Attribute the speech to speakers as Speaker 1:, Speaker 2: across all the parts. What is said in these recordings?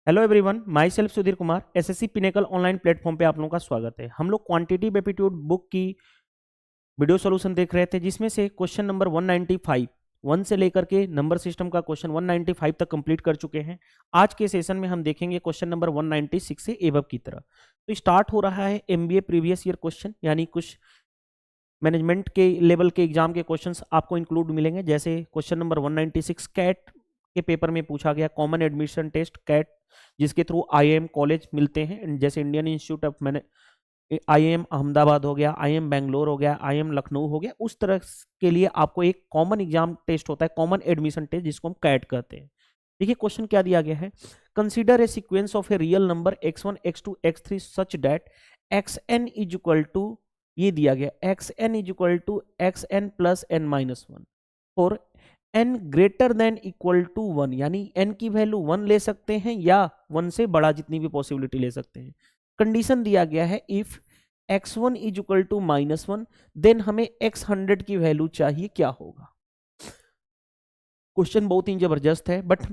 Speaker 1: Hello everyone, my self Sudhir Kumar. SSC pinnacle online platform पे आप लोगों का स्वागत है। हम लोग क्वांटिटी एप्टीट्यूड बुक की वीडियो सॉल्यूशन देख रहे थे, जिसमें से क्वेश्चन नंबर 195 1 से लेकर के नंबर सिस्टम का क्वेश्चन 195 तक कंप्लीट कर चुके हैं। आज के सेशन में हम देखेंगे क्वेश्चन नंबर 196 से एबव की तरह। तो स्टार्ट हो रहा है एमबीए प्रीवियस ईयर क्वेश्चन, यानी कुछ मैनेजमेंट के लेवल के एग्जाम के क्वेश्चंस आपको इंक्लूड मिलेंगे। जैसे क्वेश्चन नंबर 196 कैट के पेपर में पूछा गया, कॉमन एडमिशन टेस्ट कैट, जिसके थ्रू आईएएम कॉलेज मिलते हैं, जैसे इंडियन इंस्टीट्यूट ऑफ मैने आईएएम अहमदाबाद हो गया, आईएएम बेंगलोर हो गया, आईएएम लखनऊ हो गया। उस तरह के लिए आपको एक कॉमन एग्जाम टेस्ट होता है, कॉमन एडमिशन टेस्ट, जिसको हम कैट कहते हैं। देखिए क्वेश्चन क्या दिया गया है। Consider a sequence of a real number x1 x2 x3 such that xn is equal to, ये दिया गया xn is equal to xn plus n minus 1 और n greater than equal to 1, यानी n की वैल्यू 1 ले सकते हैं या 1 से बड़ा जितनी भी पॉसिबिलिटी ले सकते हैं। कंडीशन दिया गया है if x1 is equal to minus 1 then हमें x100 की वैल्यू चाहिए, क्या होगा। क्वेश्चन बहुत ही जबरदस्त है, बट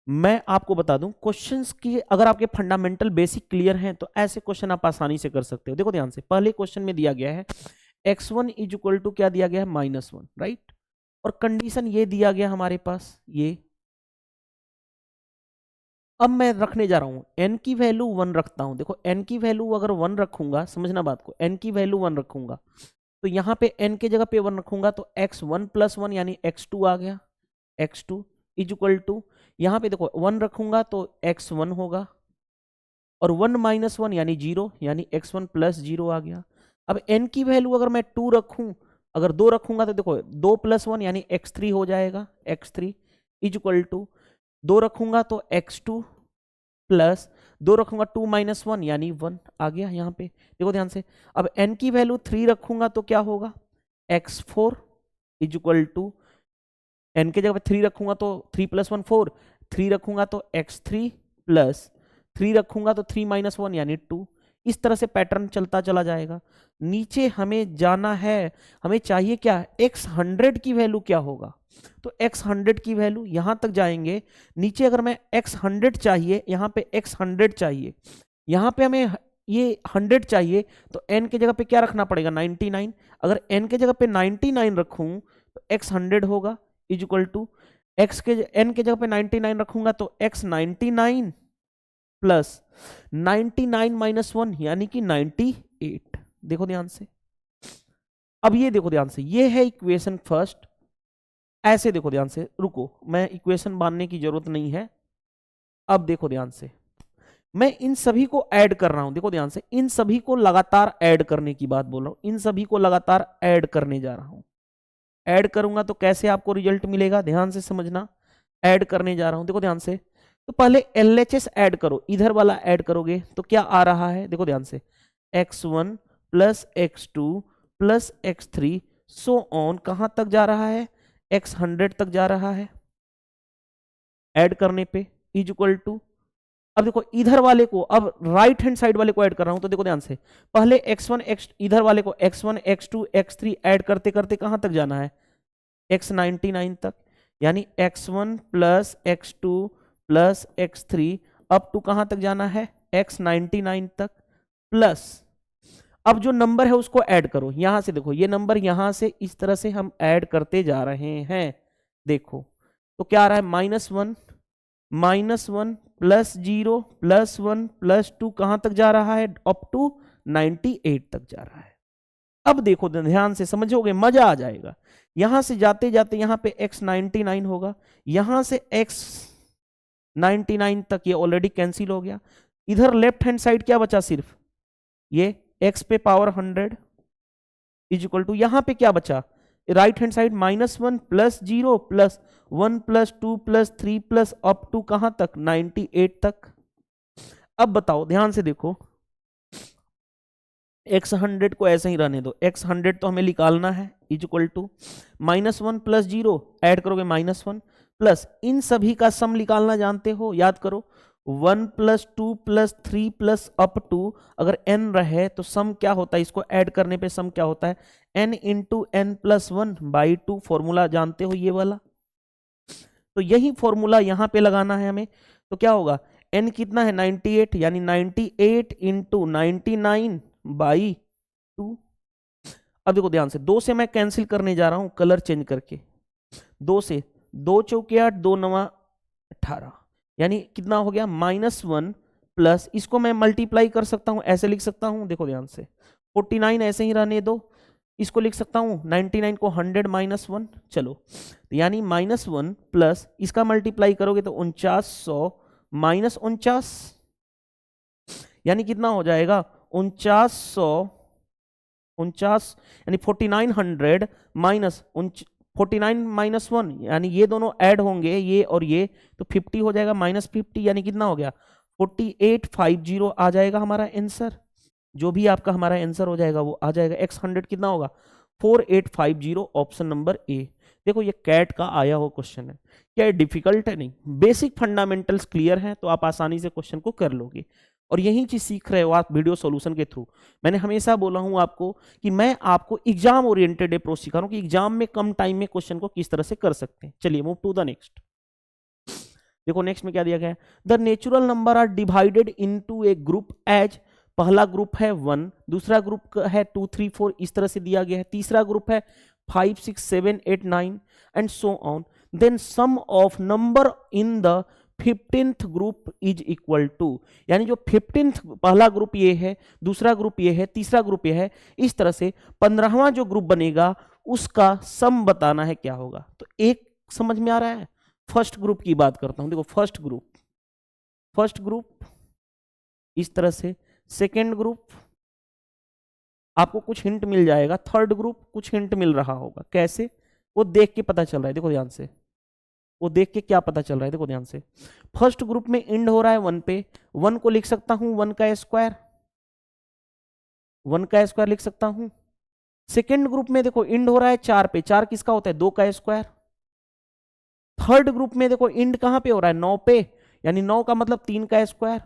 Speaker 1: मैं आपको बता दूं, क्वेश्चंस की अगर आपके फंडामेंटल बेसिक क्लियर हैं तो ऐसे क्वेश्चन आप आसानी से कर सकते हो। देखो ध्यान से, पहले क्वेश्चन में दिया गया है x1 इज इक्वल टू, क्या दिया गया है, -1, राइट। और कंडीशन ये दिया गया हमारे पास ये। अब मैं रखने जा रहा हूं n की वैल्यू 1 रखता हूं। देखो n की वैल्यू अगर 1 रखूंगा, समझना बात को, n की वैल्यू 1 रखूंगा तो यहां पे n के जगह पे 1 रखूंगा तो x1 प्लस 1 यानी x2 आ गया। x2 इज इक्वल टू, यहां पे देखो 1 रखूंगा तो x1 होगा, और 1 माइनस 1 यानी 0, यानी x1 प्लस 0 आ गया। अब n की वैल्यू अगर मैं 2 रखूं, अगर 2 रखूंगा तो देखो 2 प्लस 1 यानी x3 हो जाएगा। x3 इज इक्वल टू, 2 रखूंगा तो x2 प्लस 2 रखूंगा 2 माइनस 1 यानी 1 आ गया। यहाँ पे देखो ध्यान से, अब n की वैल्यू 3 रखूंगा तो क्या होगा, x4 is equal to, n के जगह पे 3 रखूंगा तो 3 प्लस 1 4, 3 रखूंगा तो x3 प्लस 3 रखूंगा तो 3 माइनस 1 यानी 2। इस तरह से पैटर्न चलता चला जाएगा। नीचे हमें जाना है, हमें चाहिए क्या, x100 की वैल्यू क्या होगा। तो x100 की वैल्यू यहां तक जाएंगे। नीचे अगर मैं x100 चाहिए, यहां पे x100 चाहिए, यहां पे हमें ये 100 चाहिए, तो n के जगह पे क्या रखना पड़ेगा, 99। अगर n के जगह पे 99 रखूं तो x100 होगा इज इक्वल टू, x के n के जगह पे 99 रखूंगा तो x99 प्लस 99 माइनस 1 यानी कि 98। देखो ध्यान से, अब ये देखो ध्यान से, ये है इक्वेशन फर्स्ट। ऐसे देखो ध्यान से, रुको, मैं इक्वेशन बांधने की जरूरत नहीं है। अब देखो ध्यान से, मैं इन सभी को ऐड कर रहा हूं। देखो ध्यान से, इन सभी को लगातार ऐड करने की बात बोल रहा हूं, इन सभी को लगातार ऐड करने जा रहा हूं। ऐड करूंगा तो कैसे आपको रिजल्ट मिलेगा, ध्यान से समझना। ऐड करने जा रहा हूं, देखो ध्यान से, तो पहले LHS ऐड करो, इधर वाला ऐड करोगे तो क्या आ रहा है, देखो ध्यान से, x1 plus x2 plus x3 so on, कहां तक जा रहा है, x100 तक जा रहा है। ऐड करने पे इज इक्वल टू, अब देखो इधर वाले को, अब राइट हैंड साइड वाले को ऐड कर रहा हूं, तो देखो ध्यान से, पहले x1 x इधर वाले को x1 x2 x3 ऐड करते करते कहां तक जाना है, x99 तक, यानी x1 plus x2 plus x3 up to कहां तक जाना है, x99 तक। प्लस अब जो नंबर है उसको ऐड करो, यहां से देखो, ये नंबर यहां से इस तरह से हम ऐड करते जा रहे हैं। देखो तो क्या आ रहा है, -1 प्लस 0 प्लस 1 प्लस 2 कहां तक जा रहा है, अप टू 98 तक जा रहा है। अब देखो ध्यान से समझोगे, मजा आ जाएगा। यहां से जाते जाते यहां पे x99 होगा, यहां से x99 तक ये ऑलरेडी कैंसिल हो गया। इधर लेफ्ट हैंड साइड क्या बचा, सिर्फ ये x पे पावर 100 इज इक्वल टू, यहां पे क्या बचा, right hand side -1 plus 0 plus 1 plus 2 plus 3 plus up to कहां तक, 98 तक। अब बताओ ध्यान से देखो, x100 को ऐसे ही रहने दो, x100 तो हमें निकालना है, is equal to -1 plus 0 add करोगे -1 प्लस इन सभी का सम निकालना जानते हो, याद करो, 1 plus 2 plus 3 plus up to, अगर n रहे तो सम क्या होता है, इसको ऐड करने पे सम क्या होता है, n into n plus 1 by 2। Formula जानते हो ये वाला, तो यही फॉर्मूला यहां पे लगाना है हमें। तो क्या होगा, एन कितना है 98, यानी 98 इंटू 99/2। अब देखो ध्यान से, 2 से मैं कैंसिल करने जा रहा हूं कलर चेंज करके। 2 से 2 चौके 8, 2 9 18, यानी कितना हो गया -1 प्लस, इसको मैं मल्टीप्लाई कर सकता हूं, ऐसे लिख सकता हूं, देखो ध्यान से, 49 ऐसे ही रहने दो, इसको लिख सकता हूं 99 को 100 -1, चलो, यानी -1 प्लस इसका मल्टीप्लाई करोगे तो 4900 -49, यानी कितना हो जाएगा 49 यानी 4900 माइनस 49 -1, यानी ये दोनों ऐड होंगे, ये और ये, तो 50 हो जाएगा -50, यानी कितना हो गया 4850 आ जाएगा हमारा आंसर। जो भी आपका हमारा आंसर हो जाएगा वो आ जाएगा। x100 कितना होगा 4850, ऑप्शन नंबर ए। देखो ये कैट का आया हो क्वेश्चन है, क्या डिफिकल्ट है? नहीं, बेसिक फंडामेंटल्स क्लियर हैं तो आप आसानी से क्वेश्चन को कर लोगे, और यही चीज सीख रहे हो आप वीडियो सॉल्यूशन के थ्रू। मैंने हमेशा बोला हूं आपको कि मैं आपको एग्जाम ओरिएंटेड अप्रोच सिखा रहा हूं कि एग्जाम में कम टाइम में क्वेश्चन को किस तरह से कर सकते हैं। चलिए मूव टू द नेक्स्ट। देखो नेक्स्ट में क्या दिया गया है, the natural number are divided into a group as, पहला ग्रुप है 1, दूसरा ग्रुप है 2 3 4, इस तरह से दिया गया है, तीसरा ग्रुप है 5 6 7 8 9 and so on, then sum of number in the 15th group is equal to, यानी जो 15th पहला ग्रुप ये है, दूसरा ग्रुप ये है, तीसरा ग्रुप ये है, इस तरह से 15वां जो ग्रुप बनेगा उसका सम बताना है क्या होगा। तो एक समझ में आ रहा है, फर्स्ट ग्रुप की बात करता हूं, देखो फर्स्ट ग्रुप इस तरह से, सेकेंड ग्रुप आपको कुछ हिंट मिल जाएगा, थर्ड ग्रुप कुछ हिंट मिल रहा होगा, कैसे वो देख के पता चल रहा है, देखो ध्यान से, वो देख के क्या पता चल रहा है, देखो ध्यान से, फर्स्ट ग्रुप में इंड हो रहा है 1 पे, 1 को लिख सकता हूं 1 का स्क्वायर, 1 का स्क्वायर लिख सकता हूं। सेकेंड ग्रुप में देखो इंड हो रहा है 4 पे, 4 किसका होता है 2 का स्क्वायर। थर्ड ग्रुप में देखो इंड कहां पे हो रहा है 9 पे, यानी 9 का मतलब 3 का स्क्वायर।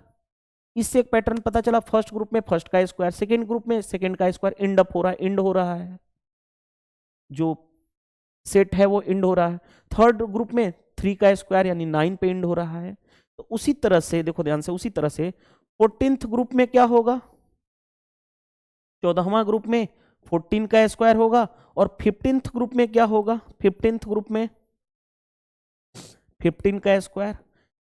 Speaker 1: इससे एक पैटर्न पता चला, फर्स्ट ग्रुप में फर्स्ट का स्क्वायर, सेकेंड ग्रुप में सेकेंड का स्क्वायर, इंड अप हो रहा है, इंड हो रहा है, जो सेट है वो इंड हो रहा है। थर्ड ग्रुप में 3 का स्क्वायर यानी 9 पे इंड हो रहा है। तो उसी तरह से देखो ध्यान से, उसी तरह से 14th ग्रुप में क्या होगा, 14वां ग्रुप में 14 का स्क्वायर होगा, और 15th ग्रुप में क्या होगा, 15th ग्रुप में 15 का स्क्वायर।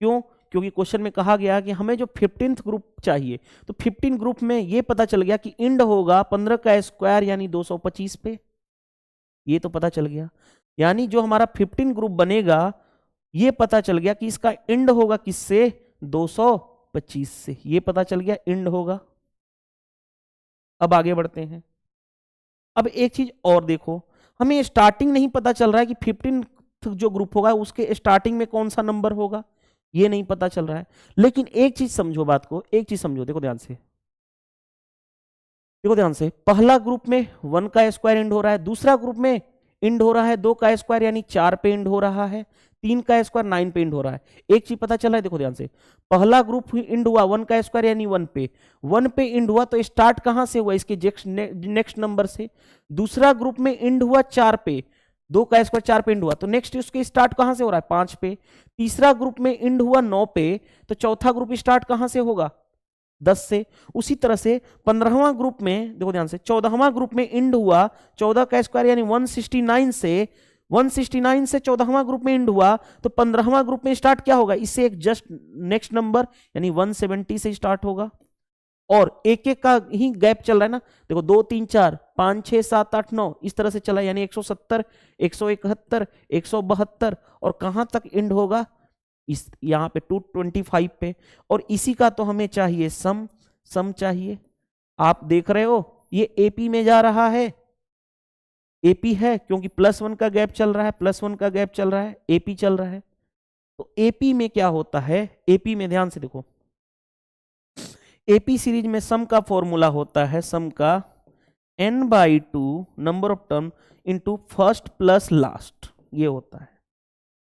Speaker 1: क्यों? क्योंकि क्वेश्चन में कहा गया कि हमें जो 15th ग्रुप चाहिए, तो 15 ग्रुप में ये पता चल गया कि इंड होगा 15 का स्क्वायर यानी 225 पे, ये तो पता चल गया। यानी जो हमारा 15 ग्रुप बनेगा ये पता चल गया कि इसका इंड होगा किससे 225 से, ये पता चल गया इंड होगा। अब आगे बढ़ते हैं। अब एक चीज और देखो, हमें स्टार्टिंग नहीं पता चल रहा है कि 15 जो ग्रुप होगा उसके स्टार्टिंग में कौन सा नंबर होगा, ये नहीं पता चल रहा है। लेकिन एक चीज समझो बात को, एक चीज समझो, देखो ध्यान से, देखो ध्यान से, पहला ग्रुप में 1 का स्क्वायर इंड हो रहा है, दूसरा ग्रुप में इंड हो रहा है 2 का स्क्वायर यानी 4 पे इंड हो रहा है, 3 का स्क्वायर 9 पे इंड हो रहा है। एक चीज पता चल रहा है, देखो ध्यान से, पहला ग्रुप इंड हुआ 1 का स्क्वायर यानी 1 पे इंड हुआ, तो स्टार्ट कहां से हुआ, इसके नेक्स्ट नंबर से। दूसरा ग्रुप में इंड हुआ 4 पे, 2 का स्क्वायर 4 पे इंड हुआ, तो नेक्स्ट उसके स्टार्ट कहां से हो रहा है 5 पे। तीसरा ग्रुप में इंड हुआ 9 पे, तो चौथा ग्रुप स्टार्ट कहां से होगा 10 से। उसी तरह से 15वां ग्रुप में देखो ध्यान से, 14वां ग्रुप में इंड हुआ 14 का स्क्वायर यानी 169 से, 169 से 14वां ग्रुप में इंड हुआ, तो 15वां ग्रुप में स्टार्ट क्या होगा, इससे एक जस्ट नेक्स्ट नंबर यानी 170 से स्टार्ट होगा। और एक एक का ही गैप चल रहा है ना, देखो 2 3 4 5 6 7 8 9 इस तरह से चला, यानी 170 171 172, और कहां तक इंड होगा इस यहां पे 225 पे। और इसी का तो हमें चाहिए सम चाहिए। आप देख रहे हो ये एपी में जा रहा है, एपी है क्योंकि +1 का गैप चल रहा है, +1 का गैप चल रहा है, एपी चल रहा है। तो एपी में क्या होता है, एपी में ध्यान से देखो, एपी सीरीज में सम का फॉर्मूला होता है, सम का n/2 number of term into first plus last, ये होता है।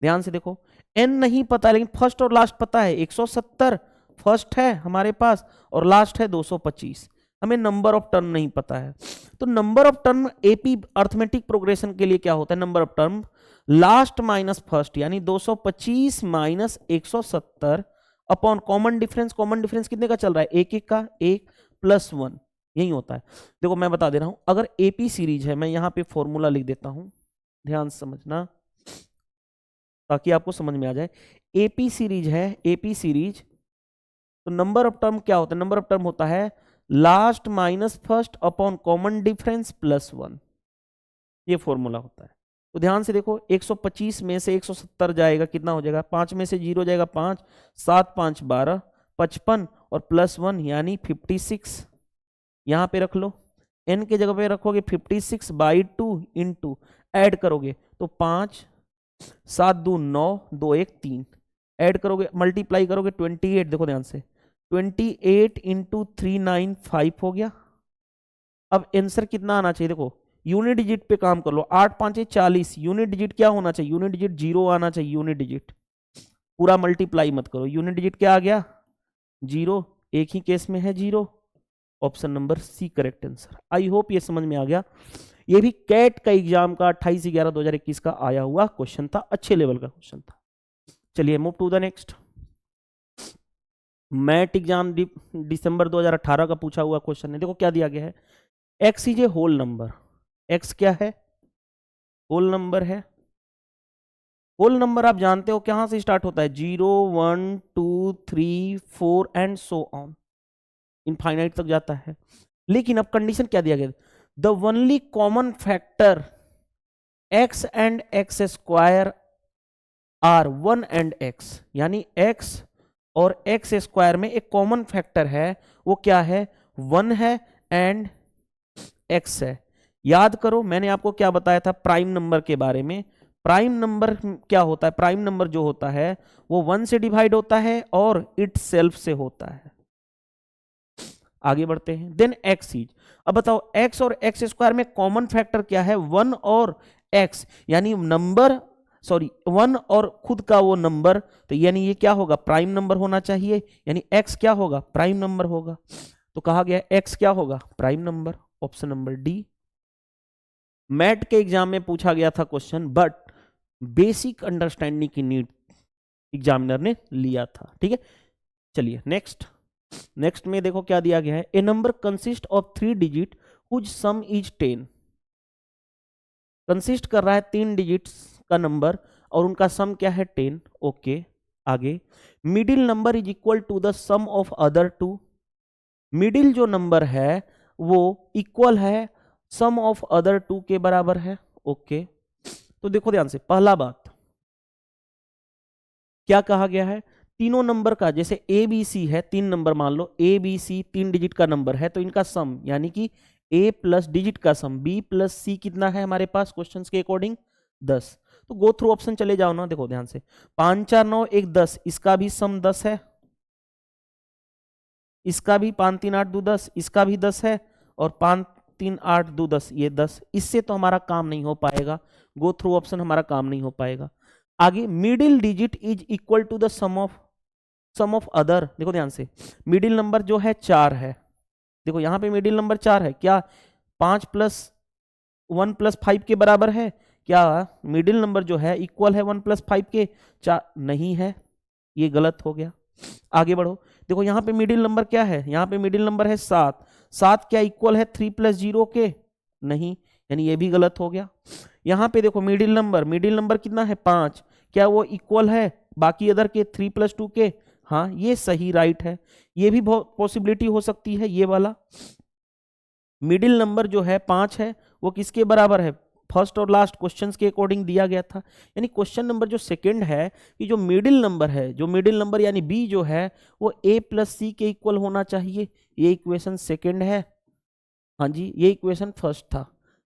Speaker 1: ध्यान से देखो, n नहीं पता लेकिन फर्स्ट और लास्ट पता है, 170 फर्स्ट है हमारे पास और लास्ट है 225, हमें नंबर ऑफ टर्म नहीं पता है। तो number of term AP arithmetic progression के लिए क्या होता है, number of term last minus first यानी 225 माइनस 170 अपॉन कॉमन डिफरेंस कितने का चल रहा है, एक एक का, 1 + 1, यही होता है। देखो मैं बता दे रहा हूं, अगर एपी सीरीज है, मैं यहां पे फॉर्मूला लिख देता हूं, ध्यान से समझना ताकि आपको समझ में आ जाए। एपी सीरीज है, एपी सीरीज, तो नंबर ऑफ टर्म क्या होता है, नंबर ऑफ टर्म होता है last minus first upon common difference plus 1, ये फॉर्मूला होता है। तो ध्यान से देखो, 125 में से 170 जाएगा, कितना हो जाएगा, 5 में से 0 जाएगा 5, 7 5 12, 55 और +1 यानी 56, यहां पे रख लो, n के जगह पे रखोगे 56/2 इंटू ऐड करोगे तो 5 7 2 9 2 1 3, ऐड करोगे मल्टीप्लाई करोगे 28, देखो ध्यान से 28 इंटू 395 हो गया। अब आंसर कितना आना चाहिए, देखो यूनिट डिजिट पे काम कर लो, 8 5 40, यूनिट डिजिट क्या होना चाहिए, यूनिट डिजिट 0 आना चाहिए, यूनिट डिजिट पूरा मल्टीप्लाई मत करो, यूनिट डिजिट क्या आ गया 0, एक ही केस में है 0, option number c correct answer. I hope ये समझ में आ गया। ये भी कैट का एग्जाम का 28/11/2021 का आया हुआ क्वेश्चन था, अच्छे लेवल का क्वेश्चन था। चलिए move to the next. MAT exam दिसंबर 2018 का पूछा हुआ क्वेश्चन है। देखो क्या दिया गया है, x is a whole number, x क्या है, होल नंबर है। होल नंबर आप जानते हो कहां से स्टार्ट होता है, 0 1 2 3 4 एंड सो ऑन, इनफाइनाइट तक जाता है। लेकिन अब कंडीशन क्या दिया गया, the only common factor x and x square are 1 and x, यानी x और x स्क्वायर में एक कॉमन फैक्टर है, वो क्या है, 1 है एंड x है। याद करो मैंने आपको क्या बताया था प्राइम नंबर के बारे में, प्राइम नंबर क्या होता है, प्राइम नंबर जो होता है वो 1 से डिवाइड होता है और इट सेल्फ से होता है। आगे बढ़ते हैं, देन x इज, अब बताओ x और x स्क्वायर में कॉमन फैक्टर क्या है, 1 और x, यानी नंबर, सॉरी 1 और खुद का वो नंबर, तो यानी ये क्या होगा, प्राइम नंबर होना चाहिए, यानी x क्या होगा, प्राइम नंबर होगा। तो कहा गया x क्या होगा, prime number, option number d. MAT के एग्जाम में पूछा गया था क्वेश्चन, बट बेसिक अंडरस्टैंडिंग की नीड एग्जामिनर ने लिया था, ठीक है। चलिए नेक्स्ट में देखो क्या दिया गया है, a number consist of 3 digit whose sum is 10, consist कर रहा है 3 डिजिट्स का नंबर और उनका सम क्या है 10, ओके। आगे, middle number is equal to the sum of other 2, middle जो नंबर है वो इक्वल है सम ऑफ अदर 2 के बराबर है, ओके। तो देखो ध्यान से, पहला बात क्या कहा गया है, तीनों नंबर का, जैसे ए बी सी है 3 नंबर मान लो, ए बी सी 3 डिजिट का नंबर है, तो इनका सम यानी कि ए प्लस डिजिट का सम बी प्लस सी कितना है हमारे पास क्वेश्चंस के अकॉर्डिंग 10। तो गो थ्रू ऑप्शन चले जाओ ना, देखो ध्यान से, 5 4 9 1 10, इसका भी सम 10 है, इसका भी 5 3 8 2 10, इसका भी 10 है, और 5 3 8 2 10, ये 10, इससे तो हमारा काम नहीं हो पाएगा, गो थ्रू ऑप्शन हमारा काम नहीं हो पाएगा। आगे, middle digit is equal to the sum of other, देखो ध्यान से, मिडिल नंबर जो है 4 है, देखो यहां पे मिडिल नंबर 4 है, क्या 5 + 1 + 5 के बराबर है, क्या मिडिल नंबर जो है इक्वल है 1 + 5 के, 4 नहीं है, ये गलत हो गया। आगे बढ़ो, देखो यहां पे मिडिल नंबर क्या है, यहां पे मिडिल नंबर है 7, 7 क्या इक्वल है 3 + 0 के, नहीं, यानी ये भी गलत हो गया। यहां पे देखो मिडिल नंबर कितना है 5, क्या वो इक्वल है बाकी अदर के 3 + 2 के, हाँ ये सही राइट है, ये भी बहुत पॉसिबिलिटी हो सकती है, ये वाला मिडिल नंबर जो है 5 है वो किसके बराबर है, फर्स्ट और लास्ट क्वेश्चंस के अकॉर्डिंग दिया गया था, यानी क्वेश्चन नंबर जो सेकंड है कि जो मिडिल नंबर है, जो मिडिल नंबर यानी बी जो है वो ए प्लस सी के इक्वल होना चाहिए, ये इक्वेशन सेकंड है, हाँ जी ये इक्वेशन फर्स्ट था,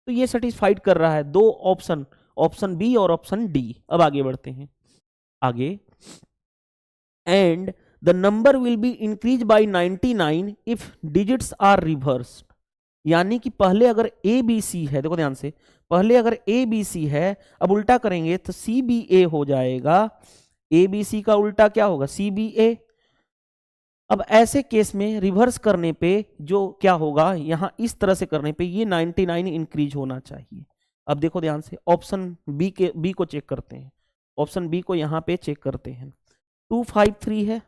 Speaker 1: तो ये सेटिस्फाइड कर रहा है दो ऑप्शन, ऑप्शन बी और ऑप्शन डी। अब आगे बढ़ते हैं, आगे, and the number will be increase by 99 if digits are reversed, यानी कि पहले अगर ए बी सी है, देखो ध्यान से, पहले अगर ए बी सी है, अब उल्टा करेंगे तो सी बी ए हो जाएगा, ए बी सी का उल्टा क्या होगा सी बी ए। अब ऐसे केस में रिवर्स करने पे जो क्या होगा, यहां इस तरह से करने पे ये 99 इंक्रीज होना चाहिए। अब देखो ध्यान से, ऑप्शन बी को चेक करते हैं, ऑप्शन बी को यहां पे चेक करते हैं, 253 है,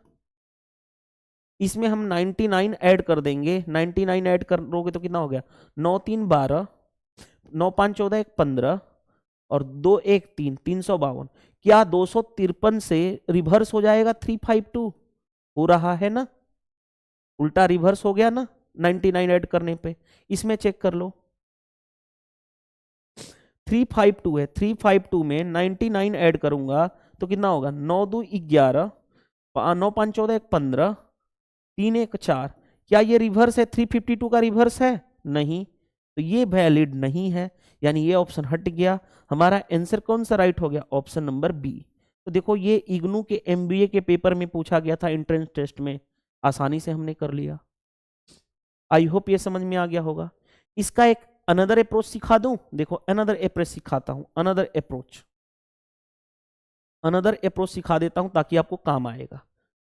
Speaker 1: इसमें हम 99 ऐड कर देंगे, 99 ऐड करोगे तो कितना हो गया, 9 3 12, 9 5 14, 1 15 और 2 1 3, 352। क्या 253 से रिवर्स हो जाएगा 352? हो रहा है ना, उल्टा रिवर्स हो गया ना 99 ऐड करने पे। इसमें चेक कर लो, 352 है, 352 में 99 ऐड करूंगा तो कितना होगा, 9 2 11, 9 5 14, 1 15, 3 1 4। क्या ये रिवर्स है, 352 का रिवर्स है? नहीं, तो ये वैलिड नहीं है, यानी ये ऑप्शन हट गया। हमारा आंसर कौन सा राइट हो गया, ऑप्शन नंबर बी। तो देखो ये इग्नू के एमबीए के पेपर में पूछा गया था एंट्रेंस टेस्ट में, आसानी से हमने कर लिया। आई होप ये समझ में आ गया होगा। इसका एक अनदर अप्रोच सिखा दूं, देखो अनदर अप्रोच सिखाता हूं, अनदर अप्रोच सिखा देता हूं ताकि आपको काम आएगा।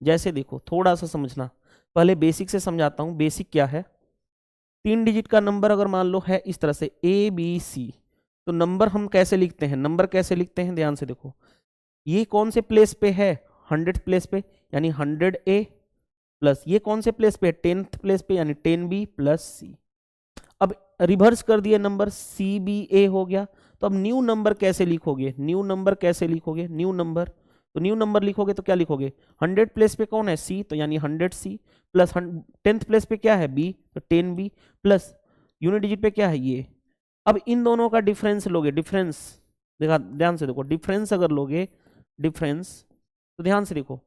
Speaker 1: जैसे देखो थोड़ा सा समझना, पहले बेसिक से समझाता हूं। बेसिक क्या है, 3 डिजिट का नंबर अगर मान लो है इस तरह से ABC, तो नंबर हम कैसे लिखते हैं, नंबर कैसे लिखते हैं, ध्यान से देखो। ये कौन से प्लेस पे है, 100 प्लेस पे, यानी 100A प्लस ये कौन से प्लेस पे है, 10th प्लेस पे, यानी 10B प्लस C। अब रिवर्स कर दिए नंबर, CBA हो गया। तो अब न्यू नंबर कैसे लिखोगे, न्यू नंबर कैसे लिखोगे, न्यू नंबर, तो न्यू नंबर लिखोगे तो क्या लिखोगे, 100 प्लेस पे कौन है, C, तो यानी 100C प्लस 10th प्लेस पे क्या है, B, तो 10B प्लस यूनिट डिजिट पे क्या है, ये। अब इन दोनों का डिफरेंस लोगे, डिफरेंस देखा, ध्यान से देखो, डिफरेंस अगर लोगे, डिफरेंस, तो ध्यान से देखो,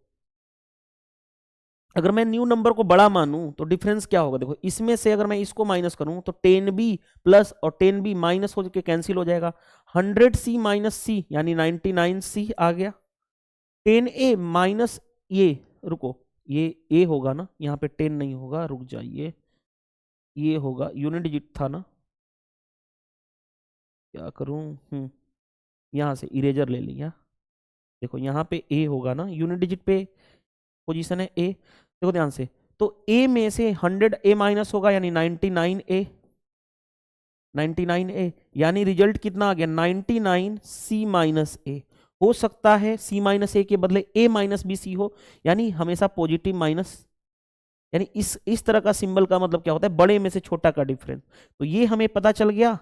Speaker 1: अगर मैं न्यू नंबर को बड़ा मानूं तो डिफरेंस क्या होगा, देखो इसमें से अगर मैं इसको माइनस करूं तो 10B प्लस और 10B माइनस हो के कैंसिल हो जाएगा, 100C माइनस C यानी 99C आ गया, 10A माइनस ये, रुको ये A होगा ना, यहाँ पे 10 नहीं होगा, रुक जाइए, ये होगा यूनिट डिजिट था ना, क्या करूं, यहाँ से इरेजर ले लिया। देखो यहाँ पे A होगा ना, यूनिट डिजिट पे पोजीशन है A, देखो ध्यान से, तो A में से 100A माइनस होगा यानी 99A, 99A, यानी रिजल्ट कितना आ गया, 99C माइनस A। हो सकता है C माइनस A के बदले A माइनस B C हो, यानी हमेशा पॉजिटिव माइनस, यानी इस तरह का सिंबल का मतलब क्या होता है, बड़े में से छोटा का डिफरेंस। तो ये हमें पता चल गया।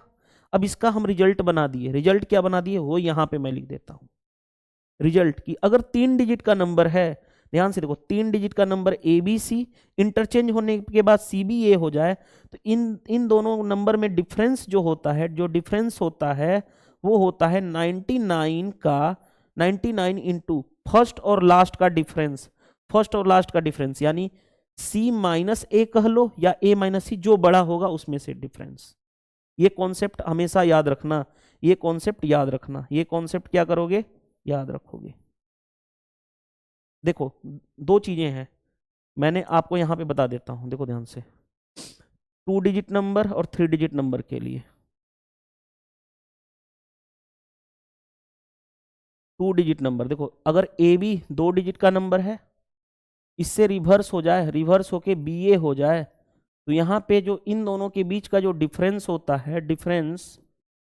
Speaker 1: अब इसका हम रिजल्ट बना दिए, रिजल्ट क्या बना दिए वो यहां पे मैं लिख देता हूं, रिजल्ट की अगर 3 डिजिट का नंबर है, ध्यान से देखो 3 डिजिट का नंबर ABC इंटरचेंज होने के बाद CBA हो जाए, तो इन दोनों नंबर में डिफरेंस जो होता है, जो डिफरेंस होता है वो होता है 99 का 99 इंटू फर्स्ट और लास्ट का डिफरेंस, फर्स्ट और लास्ट का डिफरेंस, यानी C माइनस A कह लो या A माइनस C, जो बड़ा होगा उसमें से डिफरेंस। ये कॉन्सेप्ट हमेशा याद रखना, ये कॉन्सेप्ट याद रखना, ये कॉन्सेप्ट क्या करोगे, याद रखोगे। देखो दो चीजें हैं, मैंने आपको यहां पे बता देता हूं, देखो ध्यान से, 2 डिजिट नंबर और 3 डिजिट नंबर के लिए, 2 डिजिट नंबर देखो, अगर AB 2 डिजिट का नंबर है, इससे रिवर्स हो जाए, रिवर्स होके BA हो जाए, तो यहाँ पे जो इन दोनों के बीच का जो डिफरेंस होता है, डिफरेंस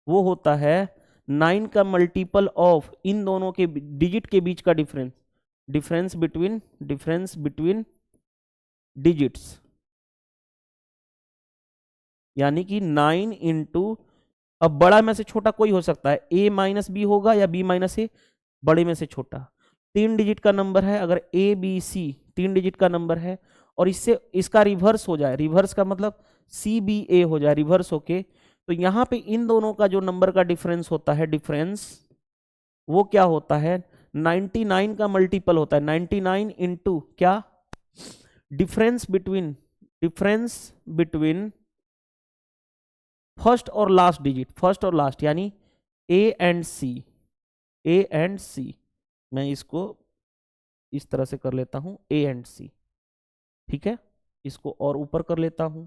Speaker 1: वो होता है 9 का मल्टीपल ऑफ इन दोनों के डिजिट के बीच का डिफरेंस, डिफरेंस बिटवीन डिजिट्स, यानी कि 9 इंटू, अब बड़ा में से छोटा कोई हो सकता है, A माइनस B होगा या B माइनस A, बड़े में से छोटा। 3 डिजिट का नंबर है, अगर ABC 3 डिजिट का नंबर है और इससे इसका रिवर्स हो जाए, रिवर्स का मतलब CBA हो जाए रिवर्स होके, तो यहां पे इन दोनों का जो नंबर का डिफरेंस होता है, डिफरेंस वो क्या होता है, 99 का मल्टीपल होता है, 99 इंटू क्या, डिफरेंस बिटवीन फर्स्ट और लास्ट डिजिट, फर्स्ट और लास्ट, यानी A एंड C, मैं इसको इस तरह से कर लेता हूं, A एंड C, ठीक है, इसको और ऊपर कर लेता हूं,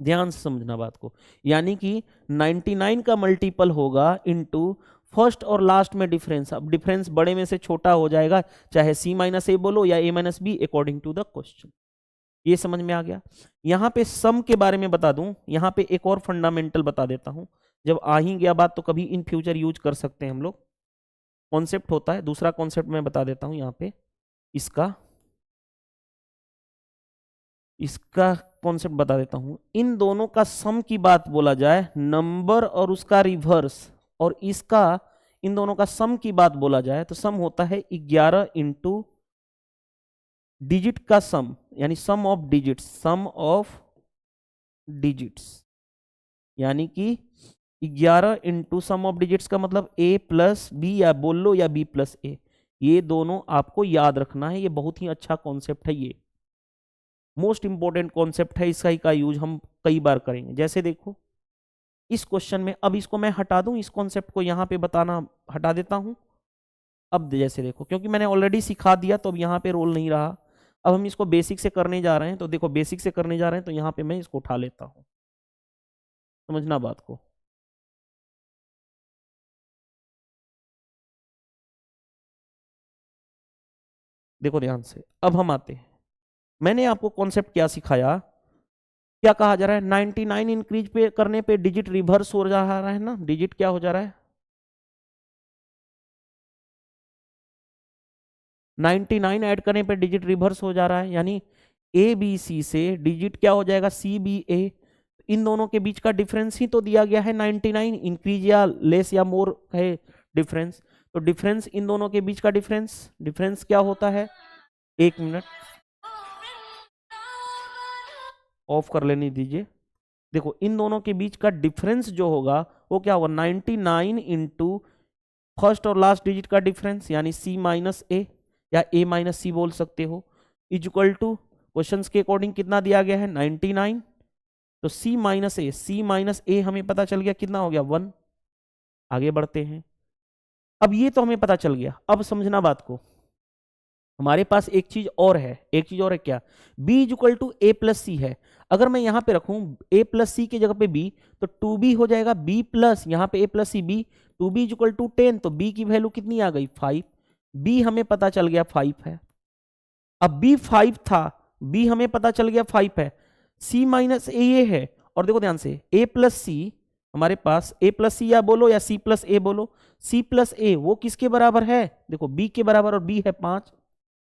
Speaker 1: ध्यान से समझना बात को, यानी कि 99 का मल्टीपल होगा इनटू फर्स्ट और लास्ट में डिफरेंस, अब डिफरेंस बड़े में से छोटा हो जाएगा, चाहे C माइनस A बोलो या A minus B, according to the question. ये समझ में आ गया। यहां पे सम के बारे में बता दूं, यहां पे एक और फंडामेंटल बता देता हूं, जब आ ही गया बात तो कभी इन फ्यूचर यूज कर सकते हैं हम लोग, कॉन्सेप्ट होता है, दूसरा कॉन्सेप्ट मैं बता देता हूं यहां पे इसका, इसका कॉन्सेप्ट बता देता हूं। इन दोनों का सम की बात बोला जाए, नंबर और उसका रिवर्स, और इसका इन दोनों का सम की बात बोला जाए तो सम होता है 11 इंटू डिजिट का सम, यानी sum of digits, sum of digits, यानी कि 11 इंटू सम ऑफ डिजिट्स का मतलब a प्लस बी, या बोल लो या b प्लस ए। ये दोनों आपको याद रखना है, ये बहुत ही अच्छा कॉन्सेप्ट है, ये मोस्ट इंपॉर्टेंट कॉन्सेप्ट है, इसका ही का यूज हम कई बार करेंगे। जैसे देखो इस क्वेश्चन में, अब इसको मैं हटा दूं, इस कॉन्सेप्ट को यहां पे बताना हटा देता हूं। अब जैसे देखो, क्योंकि मैंने ऑलरेडी सिखा दिया तो अब यहाँ पे रोल नहीं रहा, अब हम इसको बेसिक से करने जा रहे हैं। तो देखो बेसिक से करने जा रहे हैं तो यहाँ पे मैं इसको उठा लेता हूँ, समझना बात को। देखो ध्यान से, अब हम आते हैं, मैंने आपको कॉन्सेप्ट क्या सिखाया, क्या कहा जा रहा है, 99 इंक्रीज पे करने पे डिजिट रिवर्स हो जा रहा है ना, डिजिट क्या हो जा रहा है, 99 ऐड करने पे डिजिट रिवर्स हो जा रहा है, यानी ए बी सी से डिजिट क्या हो जाएगा, सी बी ए। इन दोनों के बीच का डिफरेंस ही तो दिया गया है 99, इंक्रीज या लेस या मोर है डिफरेंस, तो डिफरेंस इन दोनों के बीच का डिफरेंस क्या होता है, 1 मिनट ऑफ कर लेने दीजिए। देखो इन दोनों के बीच का डिफरेंस जो होगा वो क्या होगा, 99 इंटू फर्स्ट और लास्ट डिजिट का डिफरेंस, यानी सी माइनस ए या ए माइनस सी बोल सकते हो, इक्वल टू क्वेश्चंस के अकॉर्डिंग कितना दिया गया है 99, तो सी माइनस ए हमें पता चल गया कितना हो गया 1। आगे बढ़ते हैं, अब ये तो हमें पता चल गया, अब समझना बात को, हमारे पास एक चीज और है, एक चीज और है क्या, b equal to A plus C है। अगर मैं यहां पे रखूं a प्लस सी की जगह पे b, तो 2b हो जाएगा, b प्लस यहाँ पे a plus c b, 2b equal to 10, तो b की वैल्यू कितनी आ गई 5, b हमें पता चल गया 5 है। अब b 5 था, b हमें पता चल गया 5 है, c माइनस ए ये है, और देखो ध्यान से a प्लस सी हमारे पास, a प्लस सी या बोलो या c प्लस ए बोलो, c प्लस ए वो किसके बराबर है, देखो b के बराबर, और b है 5,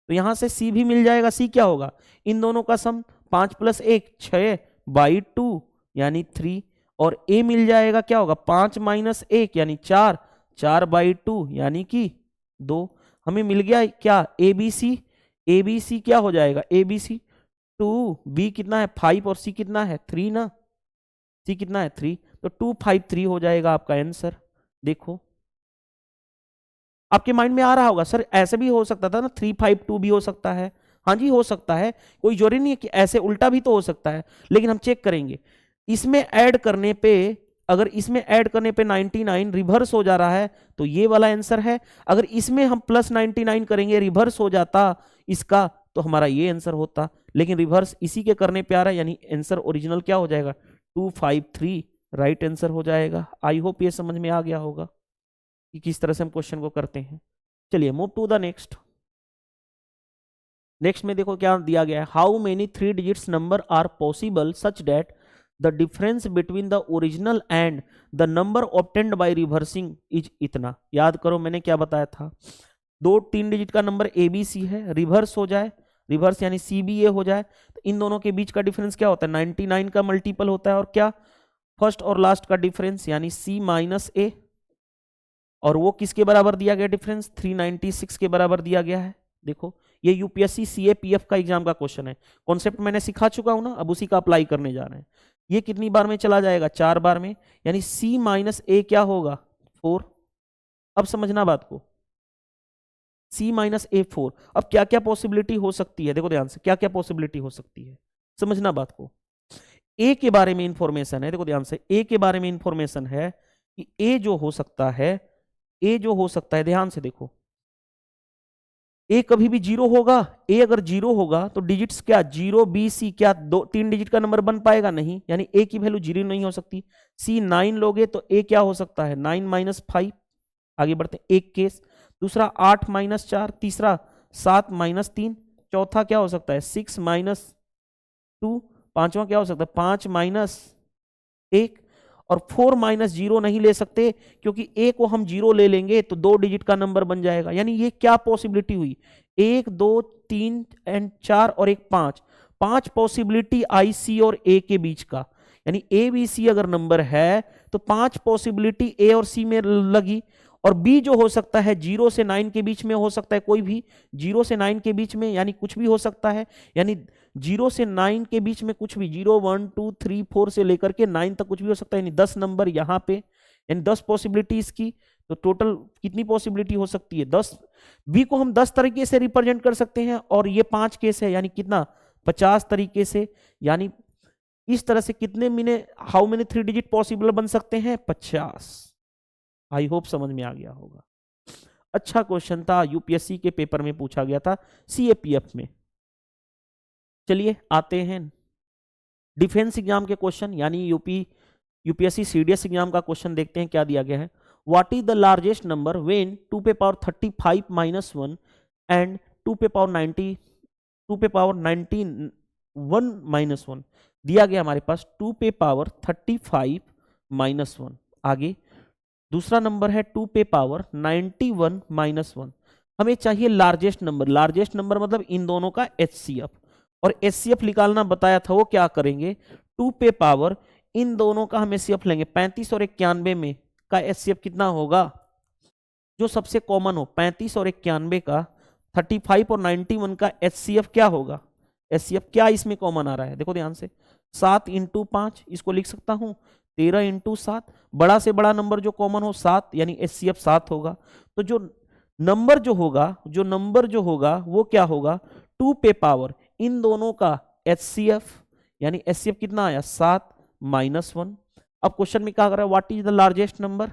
Speaker 1: तो यहां से c भी मिल जाएगा, c क्या होगा, इन दोनों का सम 5 प्लस 1 6 बाई 2 यानी 3, और a मिल जाएगा क्या होगा 5 माइनस 1 यानी 4, 4 बाई 2 यानी कि 2। हमें मिल गया क्या, ए बी सी क्या हो जाएगा, ए बी सी 2, b कितना है 5 और c कितना है 3 ना, c कितना है 3, तो 2 5 3 हो जाएगा आपका आंसर। देखो आपके माइंड में आ रहा होगा सर ऐसे भी हो सकता था ना, 352 भी हो सकता है, हाँ जी हो सकता है, कोई जरूरी नहीं है कि ऐसे उल्टा भी तो हो सकता है, लेकिन हम चेक करेंगे इसमें ऐड करने पे, अगर इसमें ऐड करने पे 99 रिवर्स हो जा रहा है तो ये वाला आंसर है, अगर इसमें हम प्लस 99 करेंगे रिवर्स हो जाता इसका तो हमारा ये आंसर होता, लेकिन रिवर्स इसी के करने पे आ रहा है, यानी आंसर ओरिजिनल क्या हो जाएगा 253 राइट आंसर हो जाएगा। आई होप ये समझ में आ गया होगा कि किस तरह से हम क्वेश्चन को करते हैं। चलिए move to the next. Next में देखो क्या दिया गया है, how many 3 digits number are possible such that the difference between the original and the number obtained by reversing is इतना। याद करो मैंने क्या बताया था, 2-3 डिजिट का नंबर ए बी सी है, रिवर्स हो जाए, रिवर्स यानी सी बी ए हो जाए, तो इन दोनों के बीच का डिफरेंस क्या होता है 99 का मल्टीपल होता है, और क्या फर्स्ट और लास्ट का डिफरेंस यानी सी माइनस ए, और वो किसके बराबर दिया गया डिफरेंस 396 के बराबर दिया गया है। देखो ये यूपीएससी सीएपीएफ का एग्जाम का क्वेश्चन है, कॉन्सेप्ट मैंने सिखा चुका हूं ना, अब उसी का अप्लाई करने जा रहे हैं। ये कितनी बार में चला जाएगा 4 बार में, यानी c माइनस ए क्या होगा 4। अब समझना बात को, c माइनस ए 4, अब क्या क्या पॉसिबिलिटी हो सकती है, देखो ध्यान से क्या क्या पॉसिबिलिटी हो सकती है, समझना बात को। ए के बारे में इंफॉर्मेशन है, देखो ध्यान से ए के बारे में इंफॉर्मेशन है कि ए जो हो सकता है, ए जो हो सकता है, ध्यान से देखो ए कभी भी 0 होगा, ए अगर 0 होगा तो डिजिट्स क्या 0 बी सी क्या 2-3 डिजिट का नंबर बन पाएगा नहीं, यानी ए की वैल्यू 0 नहीं हो सकती। सी 9 लोगे तो ए क्या हो सकता है 9 माइनस 5, आगे बढ़ते हैं एक केस, दूसरा 8 माइनस 4, तीसरा 7 माइनस 3, चौथा क्या हो सकता है 6 माइनस 2, पांचवा क्या हो सकता है 5 माइनस 1, और 4 माइनस 0 नहीं ले सकते क्योंकि ए को हम 0 ले लेंगे तो 2 डिजिट का नंबर बन जाएगा। यानी ये क्या पॉसिबिलिटी हुई 1 2 3 एंड 4 और एक 5, 5 पॉसिबिलिटी आई सी और ए के बीच का, यानी ए बी सी अगर नंबर है तो 5 पॉसिबिलिटी ए और सी में लगी, और बी जो हो सकता है 0 से 9 के बीच में हो सकता है, कोई भी 0 से 9 के बीच में, यानी कुछ भी हो सकता है, यानी 0 से 9 के बीच में कुछ भी, 0 1 2 3 4 से लेकर के 9 तक कुछ भी हो सकता है, यानी 10 नंबर यहाँ पे, यानी 10 पॉसिबिलिटीज की। तो टोटल कितनी पॉसिबिलिटी हो सकती है? 10। बी को हम 10 तरीके से रिप्रेजेंट कर सकते हैं, और ये 5 केस है, यानी कितना? 50 तरीके से, यानी इस तरह से कितने मिने हाउ मेनी 3 डिजिट पॉसिबल बन सकते हैं? 50। आई होप समझ में आ गया होगा। अच्छा क्वेश्चन था, यूपीएससी के पेपर में पूछा गया था, सीएपीएफ में। चलिए आते हैं डिफेंस एग्जाम के क्वेश्चन, यानी यूपीएससी सीडीएस एग्जाम का क्वेश्चन देखते हैं क्या दिया गया है। What is the largest number when 2 पे पावर 35 माइनस 1 एंड 2 पे पावर 19 1 माइनस 1 दिया गया हमारे पास 2 पे पावर 35 माइनस 1। आगे दूसरा नंबर है 2 पे पावर 91 माइनस 1। हमें चाहिए लार्जेस्ट नंबर। लार्जेस्ट नंबर मतलब इन दोनों का एचसीएफ, और एचसीएफ निकालना बताया था, वो क्या करेंगे? 2 पे पावर इन दोनों का हम एचसीएफ लेंगे, 35 और 91 में का एचसीएफ कितना होगा? जो सबसे कॉमन हो 35 और 91 का, 35 और 91 का एचसीएफ क्या होगा? एचसीएफ क्या इसमें कॉमन आ रहा है? देखो ध्यान से, 7 इंटू 5 इसको लिख सकता हूं, 13 इंटू 7, बड़ा से बड़ा नंबर जो कॉमन हो 7, यानी एचसीएफ 7 होगा। तो जो नंबर जो होगा वो क्या होगा? 2 पे पावर इन दोनों का एचसीएफ, यानी एचसीएफ कितना आया? 7 माइनस 1। अब क्वेश्चन में क्या कर रहा है? What is the largest number,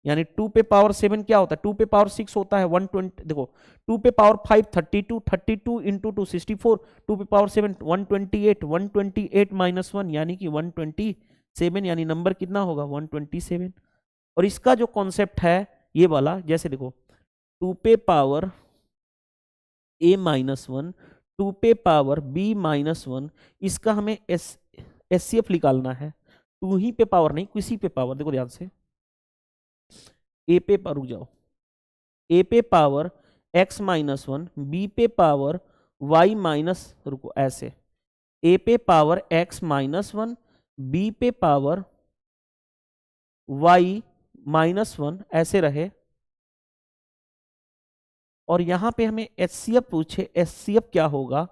Speaker 1: यानी 2 पे पावर 7 क्या होता है? 2 पे पावर 6 होता है 120। देखो 2 पे पावर 5 32 इंटू 2 64, 2 पे पावर 7 128 माइनस 1 यानी कि 127, यानी नंबर कितना होगा? 127। और इसका जो कॉन्सेप्ट है ये वाला, जैसे देखो 2 पे पावर a माइनस 1, 2 पे पावर b माइनस 1, इसका हमें एचसीएफ निकालना है। 2 ही पे पावर नहीं, किसी पे पावर, देखो ध्यान से, ए पे पर रुक जाओ, ए पे पावर x माइनस 1, बी पे पावर y माइनस, रुको ऐसे, ए पे पावर x माइनस 1, बी पे पावर y माइनस 1 ऐसे रहे, और यहां पे हमें एचसीएफ पूछे, एचसीएफ क्या होगा?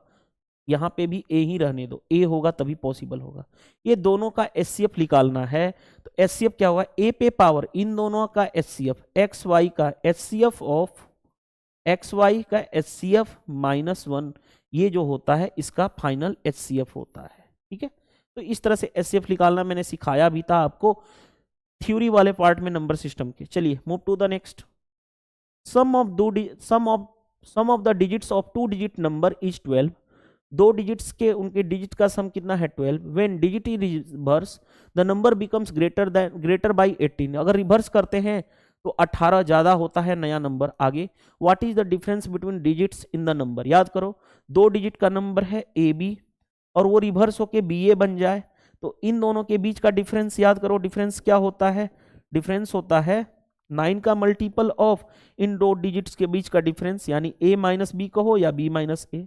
Speaker 1: यहां पे भी ए ही रहने दो, ए होगा तभी पॉसिबल होगा। ये दोनों का एचसीएफ निकालना है, तो एचसीएफ क्या होगा? ए पे पावर इन दोनों का एचसीएफ, एक्स वाई का एचसीएफ ऑफ एक्स वाई का एचसीएफ माइनस 1, ये जो होता है इसका फाइनल एचसीएफ होता है। ठीक है, तो इस तरह से एचसीएफ निकालना मैंने सिखाया भी था आपको थ्योरी वाले पार्ट में नंबर सिस्टम के। चलिए move to the next. Sum of the digits of 2 digit number is 12। 2 digits के उनके डिजिट का सम कितना है? 12। When digit is reverse the number becomes greater by 18। अगर रिवर्स करते हैं तो 18 ज्यादा होता है नया नंबर। आगे what is the difference between digits in the number? याद करो 2 डिजिट का नंबर है ए बी, और वो रिवर्स होके बी ए बन जाए, तो इन दोनों के बीच का डिफरेंस याद करो। डिफरेंस क्या होता है? डिफरेंस होता है 9 का मल्टीपल ऑफ इन 2 डिजिट्स के बीच का डिफरेंस, यानी a माइनस बी कहो या b माइनस ए।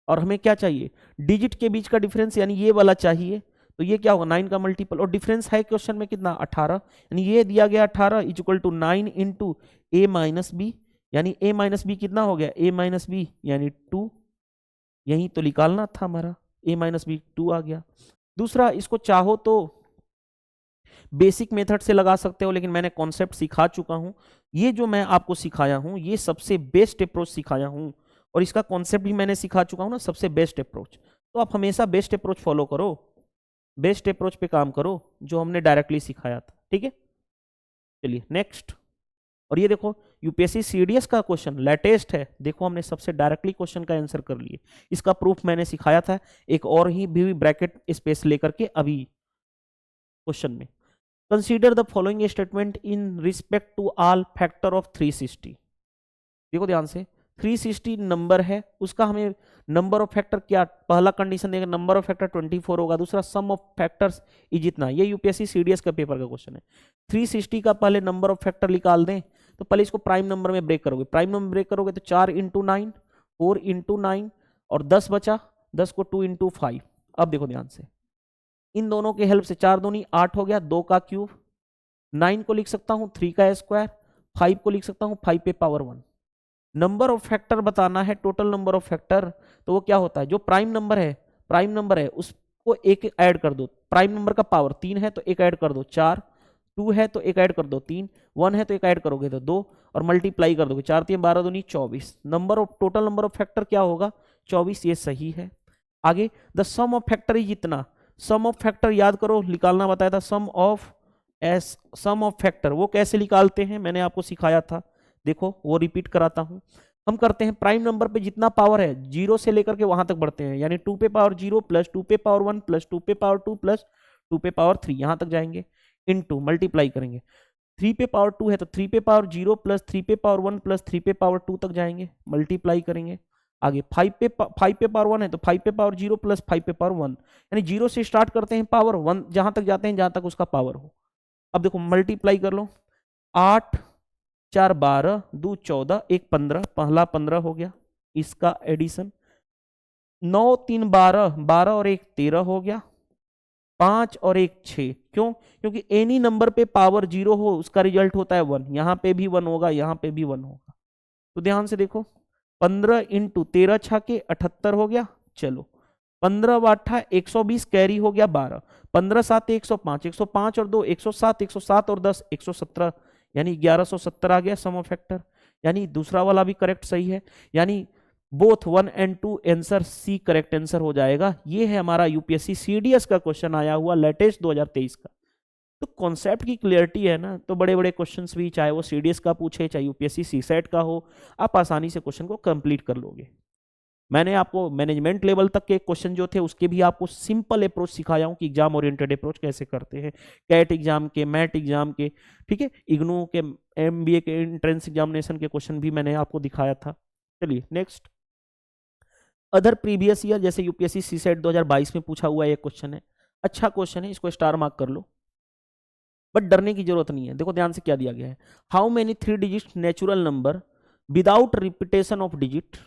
Speaker 1: और हमें क्या चाहिए? डिजिट के बीच का डिफरेंस, यानी ये वाला चाहिए, तो ये क्या होगा? 9 का मल्टीपल, और डिफरेंस है क्वेश्चन में कितना? 18, यानी ये दिया गया 18 is equal to 9 into a minus b, यानी a माइनस बी कितना हो गया? a माइनस बी यानी 2, यही तो निकालना था हमारा, a माइनस बी 2 आ गया। दूसरा, इसको चाहो तो बेसिक मेथड से लगा सकते हो, लेकिन मैंने कॉन्सेप्ट सिखा चुका हूं। ये जो मैं आपको सिखाया हूं ये सबसे बेस्ट अप्रोच सिखाया हूं, और इसका कॉन्सेप्ट भी मैंने सिखा चुका हूं ना, सबसे बेस्ट अप्रोच। तो आप हमेशा बेस्ट अप्रोच फॉलो करो, बेस्ट अप्रोच पे काम करो जो हमने डायरेक्टली सिखाया था। ठीक है, चलिए नेक्स्ट। और ये देखो यूपीएससी सीडीएस का क्वेश्चन लेटेस्ट है, देखो हमने सबसे डायरेक्टली क्वेश्चन का आंसर कर लिए। इसका प्रूफ मैंने सिखाया था एक और ही भी ब्रैकेट स्पेस लेकर के अभी क्वेश्चन में। Consider the following statement in respect to all factor of 360। देखो ध्यान से, 360 नंबर है, उसका हमें नंबर ऑफ फैक्टर क्या, पहला कंडीशन देगा नंबर ऑफ फैक्टर 24 होगा, दूसरा सम ऑफ फैक्टर्स इज इतना। ये यूपीएससी सीडीएस का पेपर का क्वेश्चन है। 360 का पहले नंबर ऑफ फैक्टर निकाल दें, तो पहले इसको प्राइम नंबर में ब्रेक करोगे, प्राइम नंबर ब्रेक करोगे तो 4 इंटू 9, 4 इंटू 9 और 10 बचा, 10 को 2 इंटू 5। अब देखो ध्यान से, इन दोनों के हेल्प से 4 दूनी 8 हो गया, 2 का क्यूब, 9 को लिख सकता हूं 3 का स्क्वायर, 5 को लिख सकता हूं 5 पे पावर 1। नंबर ऑफ फैक्टर बताना है, टोटल नंबर ऑफ फैक्टर, तो वो क्या होता है, जो प्राइम नंबर है उसको एक ऐड कर दो, प्राइम नंबर का पावर 3 है तो एक ऐड कर दो 4, 2 है तो एक ऐड कर दो 3, 1 है तो एक ऐड करोगे तो 2, और मल्टीप्लाई कर दोगे 4 3 12 दूनी 24। Number of total number of factor क्या होगा 24, ये सही है। आगे the sum of factor is इतना, सम ऑफ फैक्टर याद करो, निकालना बताया था, सम ऑफ फैक्टर वो कैसे निकालते हैं मैंने आपको सिखाया था, देखो वो रिपीट कराता हूं। हम करते हैं प्राइम नंबर पे जितना पावर है 0 से लेकर के वहां तक बढ़ते हैं, यानी 2 पे पावर 0 प्लस 2 पे पावर 1 प्लस 2 पे पावर 2 प्लस 2 पे पावर 3, यहां तक जाएंगे, इनटू मल्टीप्लाई करेंगे, 3 पे पावर 2 है तो 3 पे पावर 0 प्लस 3 पे पावर 1 प्लस 3 पे पावर 2 तक जाएंगे, मल्टीप्लाई करेंगे। आगे 5 पे पावर 1 है तो 5 पे पावर 0 प्लस 5 पे पावर 1, यानी 0 से स्टार्ट करते हैं, पावर 1 जहां तक जाते हैं जहां तक उसका पावर हो। अब देखो मल्टीप्लाई कर लो, 8 4 12 2 14 1 15, पहला 15 हो गया, इसका एडिशन, 9 3 12, 12 और 1 13 हो गया, 5 और 1 6, क्यों, क्योंकि एनी नंबर पे पावर 0 हो उसका रिजल्ट होता है 1, यहां पे भी 1 होगा, यहां पे भी 1 होगा। तो ध्यान से देखो 15 इंटू 13 छाके 78 हो गया, चलो 15 8 120 कैरी हो गया 12, 15 7 105, 105 और 2 107, 107 और 10 117, यानी 1170 आ गया सम ऑफ फैक्टर, यानी दूसरा वाला भी करेक्ट सही है, यानी both 1 and 2 answer c correct answer हो जाएगा। ये है हमारा यूपीएससी सीडीएस का क्वेश्चन आया हुआ लेटेस्ट 2023 का। तो कॉन्सेप्ट की क्लियरिटी है ना, तो बड़े बड़े क्वेश्चंस भी चाहे वो सीडीएस का पूछे चाहे यूपीएससी सीसेट का हो, आप आसानी से क्वेश्चन को कंप्लीट कर लोगे। मैंने आपको मैनेजमेंट लेवल तक के क्वेश्चन जो थे उसके भी आपको सिंपल अप्रोच सिखाया हूं कि एग्जाम ओरिएंटेड अप्रोच कैसे करते हैं, कैट एग्जाम के, मैट एग्जाम के, ठीक है, इग्नू के, एमबीए के एंट्रेंस एग्जामिनेशन के क्वेश्चन भी मैंने आपको दिखाया था। चलिए नेक्स्ट, अदर प्रीवियस ईयर, जैसे यूपीएससी सीसेट 2022 में पूछा हुआ एक क्वेश्चन है, अच्छा क्वेश्चन है, इसको स्टार मार्क कर लो, बट डरने की जरूरत नहीं है। देखो ध्यान से क्या दिया गया है, how many 3 digit natural number without repetition of digit,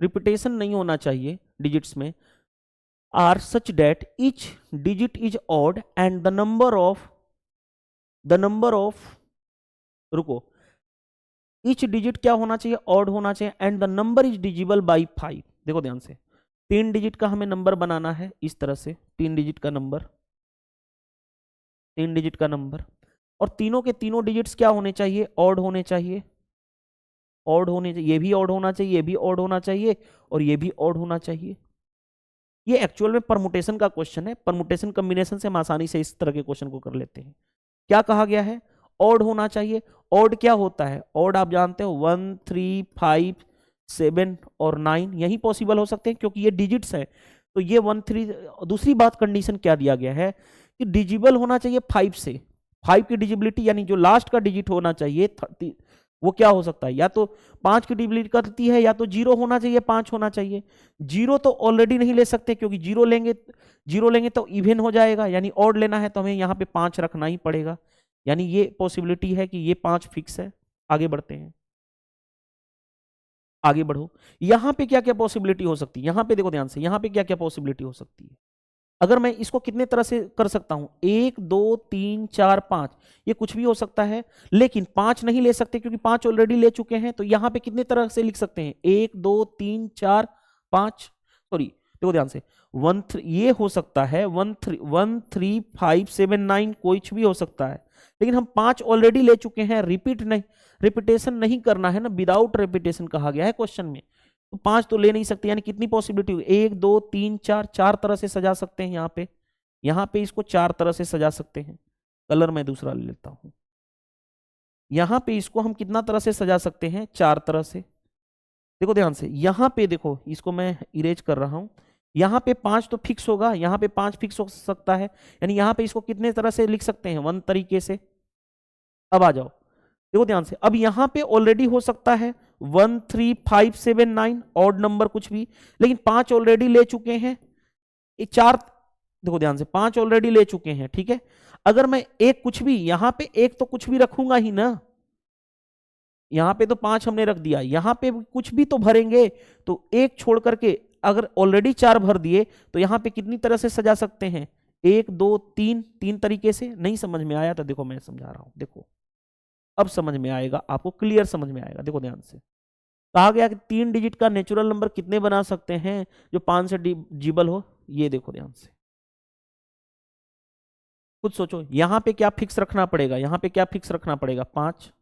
Speaker 1: repetition नहीं होना चाहिए डिजिट्स में, are such that each digit is odd and the number of रुको, ईच डिजिट क्या होना चाहिए, ऑड होना चाहिए, and the number is divisible by 5। देखो ध्यान से 3 डिजिट का हमें नंबर बनाना है, इस तरह से 3 डिजिट का नंबर, 3 डिजिट का नंबर, और तीनों के तीनों डिजिट्स क्या होने चाहिए, ऑड होने चाहिए, ऑड होने चाहिए, ये भी ऑड होना चाहिए, ये भी ऑड होना चाहिए, और ये भी ऑड होना चाहिए। ये एक्चुअल में परमुटेशन का क्वेश्चन है, परमुटेशन कॉम्बिनेशन से हम आसानी से इस तरह के क्वेश्चन को कर लेते हैं। क्या कहा गया है, ऑड होना चाहिए। ऑड क्या होता है, ऑड आप जानते हो 1 3 5 7 और 9 यही पॉसिबल हो सकते हैं क्योंकि ये डिजिट्स है, तो ये 1 3। दूसरी बात कंडीशन क्या दिया गया है कि डिजिबल होना चाहिए 5 से, 5 की डिजिबिलिटी यानी जो लास्ट का डिजिट होना चाहिए वो क्या हो सकता है, या तो 5 की डिजिबिलिटी करती है, या तो 0 होना चाहिए 5 होना चाहिए। 0 तो ऑलरेडी नहीं ले सकते क्योंकि 0 लेंगे तो इवन हो जाएगा, यानी ऑड लेना है तो हमें यहाँ पे 5 रखना ही पड़ेगा, यानी ये पॉसिबिलिटी है कि ये 5 फिक्स है। आगे बढ़ते हैं, आगे बढ़ो, यहां पे क्या क्या पॉसिबिलिटी हो सकती है, यहां पे देखो ध्यान से, यहां पे क्या क्या पॉसिबिलिटी हो सकती है। अगर मैं इसको कितने तरह से कर सकता हूं, 1 2 3 4 5, ये कुछ भी हो सकता है, लेकिन 5 नहीं ले सकते क्योंकि 5 ऑलरेडी ले चुके हैं। तो यहां पे कितने तरह से लिख सकते हैं, 1 2 3 4 5, सॉरी देखो ध्यान से 1 3, ये हो सकता है 1 3 5 7 9, कुछ भी हो सकता है, लेकिन हम 5 ऑलरेडी ले चुके हैं, रिपीटेशन नहीं करना है ना, विदाउट रिपीटेशन कहा गया है क्वेश्चन में, तो 5 तो ले नहीं सकते, यानी कितनी पॉसिबिलिटी हुई, 1 2 3 4, 4 तरह से सजा सकते हैं। यहाँ पे इसको 4 तरह से सजा सकते हैं, कलर मैं दूसरा ले लेता हूं। यहाँ पे इसको हम कितना तरह से सजा सकते हैं, 4 तरह से। देखो ध्यान से, यहाँ पे देखो, इसको मैं इरेज कर रहा हूं, यहाँ पे 5 तो फिक्स होगा, यहाँ पे 5 फिक्स हो सकता है, यानी यहाँ पे इसको कितने तरह से लिख सकते हैं, 1 तरीके से। अब आ जाओ, देखो ध्यान से, अब यहां पे ऑलरेडी हो सकता है 1 3 5 7 9 ऑड नंबर कुछ भी, लेकिन 5 ऑलरेडी ले चुके हैं, 4, देखो ध्यान से 5 ऑलरेडी ले चुके हैं, ठीक है। अगर मैं एक कुछ भी, यहां पे एक तो कुछ भी रखूंगा ही ना, यहां पे तो 5 हमने रख दिया, यहां पे कुछ भी तो भरेंगे, तो एक छोड़ करके अगर ऑलरेडी 4 भर दिए तो यहाँ पे कितनी तरह से सजा सकते हैं, 1 2 3, 3 तरीके से। नहीं समझ में आया तो देखो मैं समझा रहा हूं, देखो अब समझ में आएगा आपको, क्लियर समझ में आएगा। देखो ध्यान से कहा गया कि 3 डिजिट का नेचुरल नंबर कितने बना सकते हैं जो 5 से डिविजिबल हो। ये देखो ध्यान से खुद सोचो, यहां पे क्या फिक्स रखना पड़ेगा, यहां पे क्या फिक्स रखना पड़ेगा, 5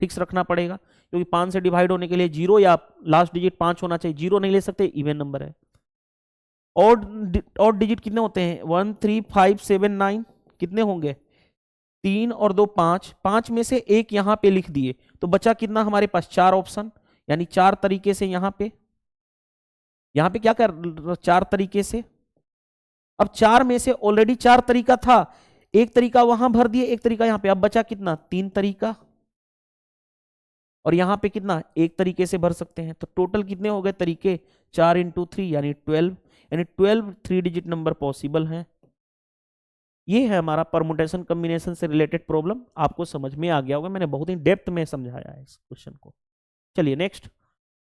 Speaker 1: फिक्स रखना पड़ेगा, क्योंकि 5 से डिवाइड होने के लिए 0 या लास्ट डिजिट 5 होना चाहिए। 0 नहीं ले सकते, इवन नंबर है। ऑड डिजिट कितने होते हैं, 1 3 5 7 9, कितने होंगे, 3 और 2 5, 5 में से एक यहां पे लिख दिए तो बचा कितना हमारे पास, 4 ऑप्शन, यानी 4 तरीके से यहां पे क्या कर 4 तरीके से। अब 4 में से ऑलरेडी 4 तरीका था, एक तरीका वहां भर दिए, एक तरीका यहां पे, अब बचा कितना, 3 तरीका, और यहां पे कितना, एक तरीके से भर सकते हैं। तो टोटल कितने हो गए तरीके, 4 × 3 यानी 12, यानी 12 3 डिजिट नंबर पॉसिबल हैं। ये है हमारा परमुटेशन कॉम्बिनेशन से रिलेटेड प्रॉब्लम। आपको समझ में आ गया होगा, मैंने बहुत ही डेप्थ में समझाया है इस क्वेश्चन को। चलिए next,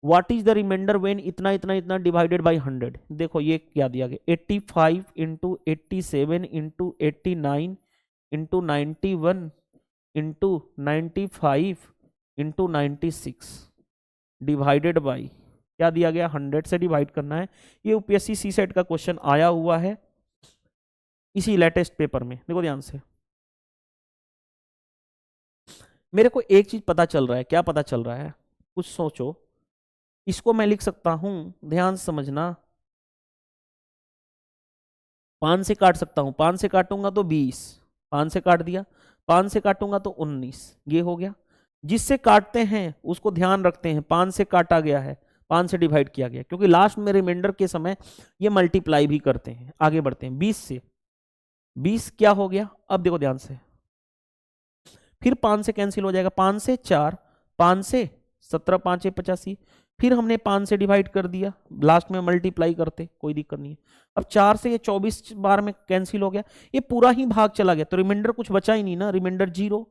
Speaker 1: what is the remainder when इतना इतना इतना डिवाइडेड बाय 100। देखो ये क्या दिया गया, 85 × 87 × 89 × 91 × 95 × 96 डिवाइडेड बाई क्या दिया गया, 100 से डिवाइड करना है। ये यूपीएससी सीसेट का क्वेश्चन आया हुआ है इसी लेटेस्ट पेपर में। देखो ध्यान से, मेरे को एक चीज पता चल रहा है, क्या पता चल रहा है, कुछ सोचो। इसको मैं लिख सकता हूं, ध्यान से समझना, 5 से काट सकता हूं, 5 से काटूंगा तो 20, 5 से काट दिया, 5 से काटूंगा तो 19, ये हो गया। जिससे काटते हैं उसको ध्यान रखते हैं, 5 से काटा गया है, 5 से डिवाइड किया गया, क्योंकि लास्ट में रिमाइंडर के समय ये मल्टीप्लाई भी करते हैं। आगे बढ़ते हैं, 20 से 20 क्या हो गया, अब देखो ध्यान से, फिर 5 से कैंसिल हो जाएगा, 5 से 4, 5 से 17, 5 85, फिर हमने 5 से डिवाइड कर दिया, लास्ट में मल्टीप्लाई करते, कोई दिक्कत नहीं है। अब 4 से ये 24 बार में कैंसिल हो गया, ये पूरा ही भाग चला गया, तो रिमाइंडर कुछ बचा ही नहीं ना, रिमाइंडर 0।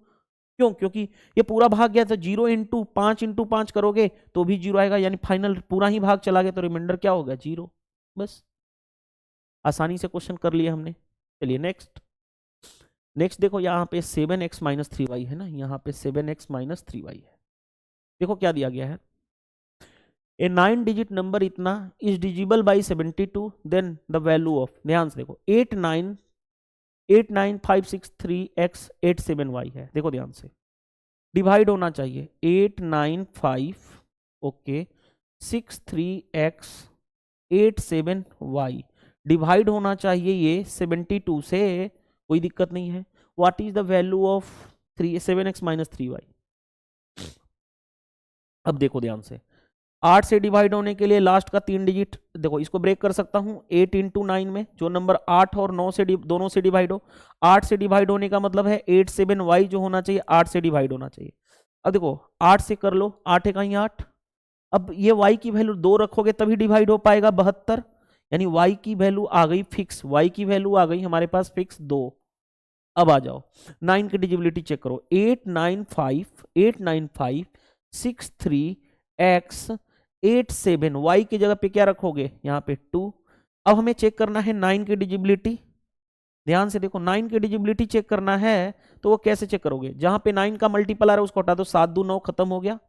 Speaker 1: क्यों, क्योंकि ये पूरा भाग गया, तो 0 × 5 × 5 करोगे तो भी 0 आएगा, यानी फाइनल पूरा ही भाग चला गया, तो रिमाइंडर क्या होगा, 0। बस आसानी से क्वेश्चन कर लिया हमने। चलिए नेक्स्ट देखो, यहाँ पे 7x - 3y है ना, यहाँ पे 7x - 3y है। देखो क्या दिया गया है, ए 9 डिजिट नंबर इतना is divisible by 72, then the value of, ध्यान से देखो, 89563x87y है। देखो ध्यान से, डिवाइड होना चाहिए 895 ओके 63x87y, डिवाइड होना चाहिए ये 72 से, कोई दिक्कत नहीं है। What is the value of 7x - 3y। अब देखो ध्यान से, 8 से डिवाइड होने के लिए लास्ट का 3 डिजिट, देखो इसको ब्रेक कर सकता हूं 8 × 9 में, जो नंबर 8 और 9 से दोनों से डिवाइड हो। 8 से डिवाइड होने का मतलब है 87y जो होना चाहिए 8 से डिवाइड होना चाहिए। अब देखो 8 से कर लो, 8 है कहीं 8, अब ये y की वैल्यू 2 रखोगे तभी डिवाइड हो पाएगा, 72, यानी y की वैल्यू आ गई फिक्स, y की वैल्यू आ गई हमारे पास फिक्स 2। अब आ जाओ 9 की डिजिबिलिटी चेक करो, 895 63x87, y की जगह पे क्या रखोगे, यहाँ पे 2। अब हमें चेक करना है 9 की डिजिबिलिटी, ध्यान से देखो 9 की डिजिबिलिटी चेक करना है तो वो कैसे चेक करोगे, जहां पे 9 का मल्टीपल है उसको हटा दो, 7 2 9 खत्म हो गया,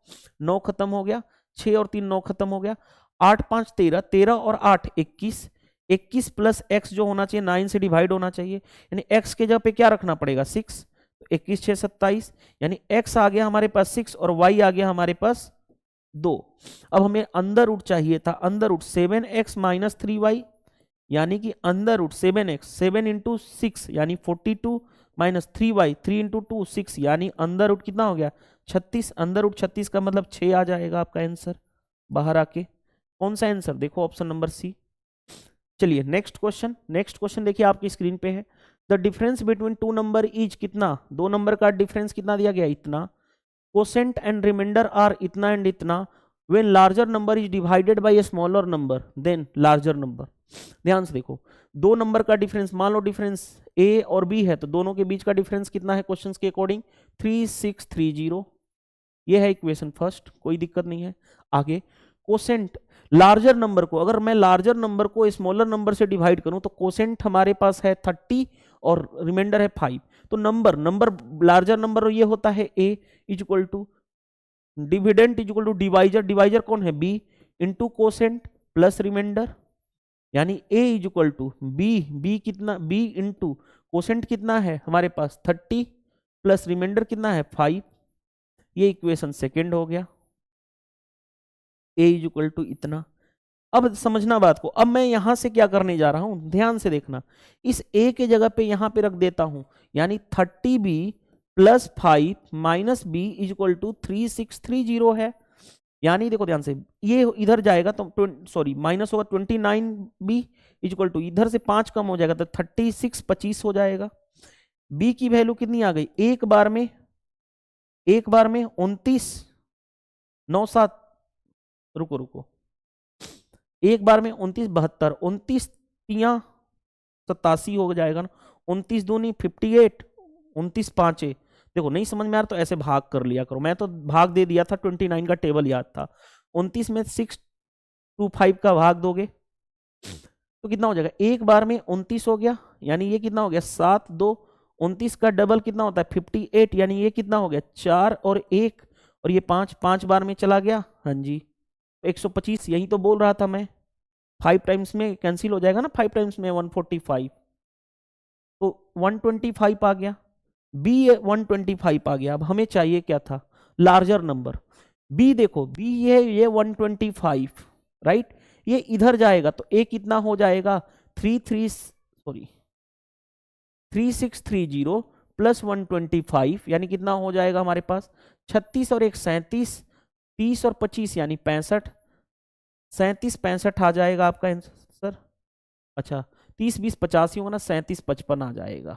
Speaker 1: 9 खत्म हो गया, 6 और 3 9 खत्म हो गया, 8 5 13, 13 और 8 21, 21 प्लस x जो होना चाहिए 9 से डिवाइड होना चाहिए, यानी x के जगह पे क्या रखना पड़ेगा, 6, 21 6 27, यानी x आ गया हमारे पास 6 और y आ गया हमारे पास 2। अब हमें अंदर रूट चाहिए था, अंदर रूट 7x - 3y, यानी कि अंदर रूट 7x 7 × 6 यानी 42 - 3y 3 × 2 6, यानी अंदर रूट कितना हो गया 36, अंदर रूट 36 का मतलब 6 आ जाएगा आपका आंसर बाहर आके। कौन सा आंसर, देखो ऑप्शन नंबर सी। चलिए नेक्स्ट क्वेश्चन देखिए आपकी स्क्रीन पे है, the difference between 2 number is कितना, 2 नंबर का डिफरेंस कितना दिया गया, इतना, क्वोशेंट एंड रिमाइंडर आर इतना एंड इतना, when larger number is divided by a smaller number then larger number। ध्यान से देखो, 2 नंबर का डिफरेंस, मान लो डिफरेंस a और b है, तो दोनों के बीच का डिफरेंस कितना है क्वेश्चंस के अकॉर्डिंग, 3630, ये है इक्वेशन फर्स्ट, कोई दिक्कत नहीं है। आगे कोसेंट लार्जर नंबर को, अगर मैं लार्जर नंबर को स्मॉलर नंबर से डिवाइड करूं तो कोसेंट हमारे पास है 30 और रिमाइंडर है 5। तो नंबर लार्जर नंबर ये होता है a is equal to dividend is equal to divisor, divisor कौन है b into quotient plus remainder, यानी a is equal to b कितना b इंटू कोसेंट कितना है हमारे पास 30 प्लस रिमाइंडर कितना है 5। ये इक्वेशन सेकेंड हो गया, a इज इक्वल टू इतना। अब समझना बात को, अब मैं यहां से क्या करने जा रहा हूं, ध्यान से देखना, इस a के जगह पे यहां पे रख देता हूं, यानी 30b plus 5 minus b is equal to 3630 है। यानी देखो ध्यान से, ये इधर जाएगा तो सॉरी माइनस होगा 29b इज इक्वल टू इधर से 5 कम हो जाएगा तो 36 25 हो जाएगा। b की वैल्यू कितनी आ गई, एक बार में 29 9 7 रुको एक बार में 29 72 29 तिया 87 हो जाएगा ना, 29 दूनी 58 29 पांचे। देखो नहीं समझ में आ रहा तो ऐसे भाग कर लिया करो, मैं तो भाग दे दिया था, 29 का टेबल याद था। 29 में 625 का भाग दोगे तो कितना हो जाएगा, एक बार में 29 हो गया, यानी ये कितना हो गया 7 2 29 का डबल कितना होता है 58, यानी ये कितना हो गया 4 और 1 और ये 5 बार में चला गया, हाँ जी 125। यही तो बोल रहा था मैं, 5 टाइम्स में कैंसिल हो जाएगा ना, 5 टाइम्स में 145, तो 125 आ गया, बी 125 आ गया। अब हमें चाहिए क्या था, लार्जर नंबर। बी देखो बी ये 125 राइट, ये इधर जाएगा तो ए कितना हो जाएगा 3630 प्लस 125, यानी कितना हो जाएगा हमारे पास 36 और 1 37, 30 और 25 यानी 65, 37 65 आ जाएगा आपका आंसर। अच्छा 30 20 85 होगा ना, 37 55 आ जाएगा,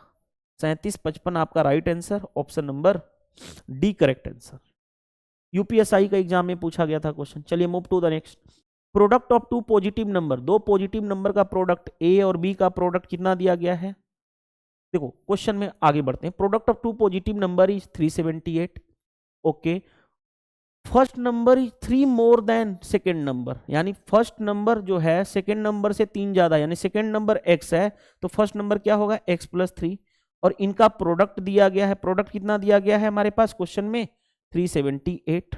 Speaker 1: 37 55 आपका right answer, option number d correct answer. UPSI का एग्जाम में पूछा गया था क्वेश्चन। चलिए move to the next. Product of two positive number, दो पॉजिटिव नंबर का प्रोडक्ट ए और बी का प्रोडक्ट कितना दिया गया है। देखो क्वेश्चन में आगे बढ़ते हैं। Product of two positive number is 378। Okay, first number is 3 more than second number, यानी फर्स्ट नंबर जो है सेकेंड नंबर से 3 ज्यादा, यानी सेकेंड नंबर x है तो फर्स्ट नंबर क्या होगा x प्लस 3, और इनका प्रोडक्ट दिया गया है, प्रोडक्ट कितना दिया गया है हमारे पास क्वेश्चन में 378।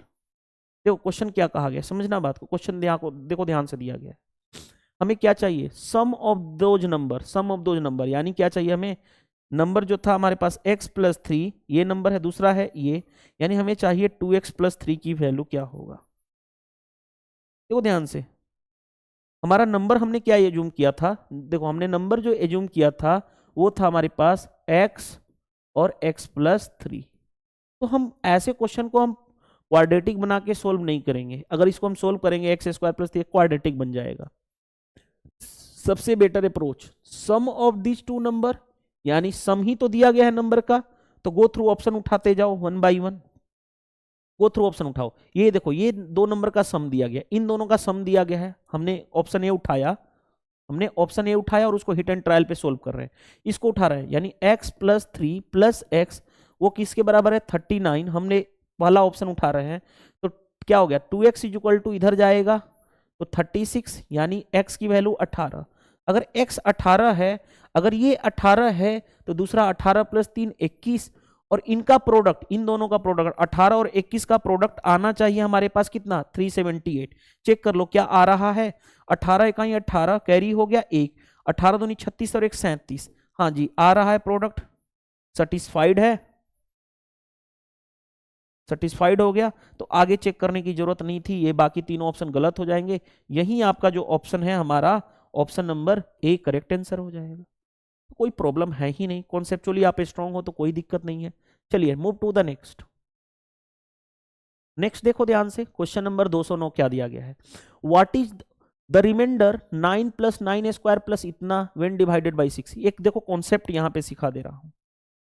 Speaker 1: देखो क्वेश्चन क्या कहा गया, समझना बात को, क्वेश्चन देखो ध्यान से दिया गया है। हमें क्या चाहिए, सम ऑफ दोज नंबर, यानी क्या चाहिए हमें, नंबर जो था हमारे पास x प्लस 3, ये नंबर है, दूसरा है ये, यानी हमें चाहिए 2x प्लस 3 की वैल्यू क्या होगा। देखो ध्यान से, हमारा नंबर हमने क्या एज्यूम किया था, देखो हमने नंबर जो एज्यूम किया था वो था हमारे पास x और x प्लस 3। तो हम ऐसे क्वेश्चन को हम क्वाड्रेटिक बना के सोल्व नहीं करेंगे, अगर इसको हम सोल्व करेंगे x स्क्वायर प्लस 3 क्वाड्रेटिक बन जाएगा। सबसे better approach sum of this two number, यानी सम ही तो दिया गया है नंबर का, तो गो थ्रू ऑप्शन उठाते जाओ 1 बाई 1, गो थ्रू ऑप्शन उठाओ। ये देखो ये दो नंबर का सम दिया गया, इन दोनों का सम दिया गया है, हमने ऑप्शन ए उठाया और उसको हिट एंड ट्रायल पे सोल्व कर रहे हैं, इसको उठा रहे हैं, यानी x प्लस 3 प्लस एक्स वो किसके बराबर है 39, हमने पहला ऑप्शन उठा रहे हैं, तो क्या हो गया 2x इज इक्वल टू इधर जाएगा तो 36, यानी x की वैल्यू 18। अगर x 18 है, अगर ये 18 है तो दूसरा 18 प्लस 3 21, और इनका प्रोडक्ट, इन दोनों का प्रोडक्ट 18 और 21 का प्रोडक्ट आना चाहिए हमारे पास कितना 378। चेक कर लो क्या आ रहा है, 18 इकाई 18 कैरी हो गया 1, 18 दूनी 36 और 1 37, हाँ जी आ रहा है प्रोडक्ट, सेटिस्फाइड है, सेटिस्फाइड हो गया, तो आगे चेक करने की जरूरत नहीं थी, ये बाकी तीनों ऑप्शन गलत हो जाएंगे, यही आपका जो ऑप्शन है हमारा option number A correct answer हो जाएगा। तो कोई प्रॉब्लम है ही नहीं, कॉन्सेप्चुअली आप स्ट्रांग हो तो कोई दिक्कत नहीं है। चलिए move to the next. Next देखो ध्यान से, क्वेश्चन नंबर 209 क्या दिया गया है, what is the remainder 9 plus 9 square plus इतना व्हेन डिवाइडेड बाई 6। एक देखो कॉन्सेप्ट यहां पे सिखा दे रहा हूं,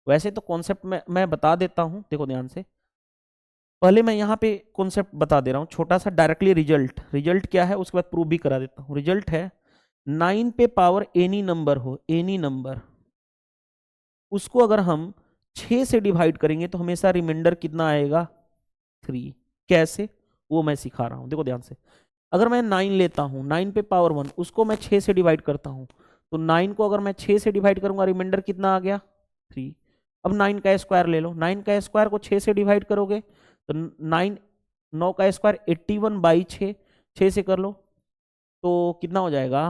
Speaker 1: वैसे तो कॉन्सेप्ट मैं बता देता हूं, देखो ध्यान से, पहले मैं यहाँ पे कॉन्सेप्ट बता दे रहा हूँ छोटा सा, डायरेक्टली रिजल्ट क्या है उसके बाद प्रूव भी करा देता हूँ। रिजल्ट है 9 पे पावर एनी नंबर हो, एनी नंबर, उसको अगर हम 6 से डिवाइड करेंगे तो हमेशा रिमाइंडर कितना आएगा 3। कैसे वो मैं सिखा रहा हूँ, देखो ध्यान से। अगर मैं 9 लेता हूँ, 9 पे पावर 1, उसको मैं 6 से डिवाइड करता हूँ, तो 9 को अगर मैं 6 से डिवाइड करूंगा, रिमाइंडर कितना आ गया 3। अब 9 का स्क्वायर ले लो, 9 का स्क्वायर को 6 से डिवाइड करोगे तो 9 का स्क्वायर 81/6, 6 से कर लो तो कितना हो जाएगा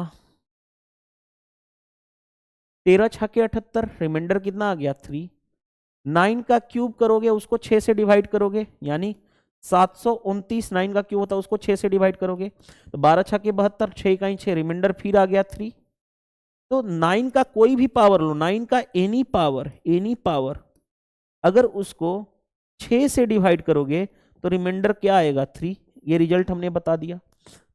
Speaker 1: 13 छक्के 78, रिमाइंडर कितना आ गया 3। 9 का क्यूब करोगे, उसको 6 से डिवाइड करोगे, यानी 729, 9 का क्यूब होता है उसको 6 से डिवाइड करोगे तो 12 छक्के 72, 6 का 6, रिमाइंडर फिर आ गया 3। तो 9 का कोई भी पावर लो, 9 का एनी पावर अगर उसको 6 से डिवाइड करोगे तो रिमाइंडर क्या आएगा 3। ये रिजल्ट हमने बता दिया।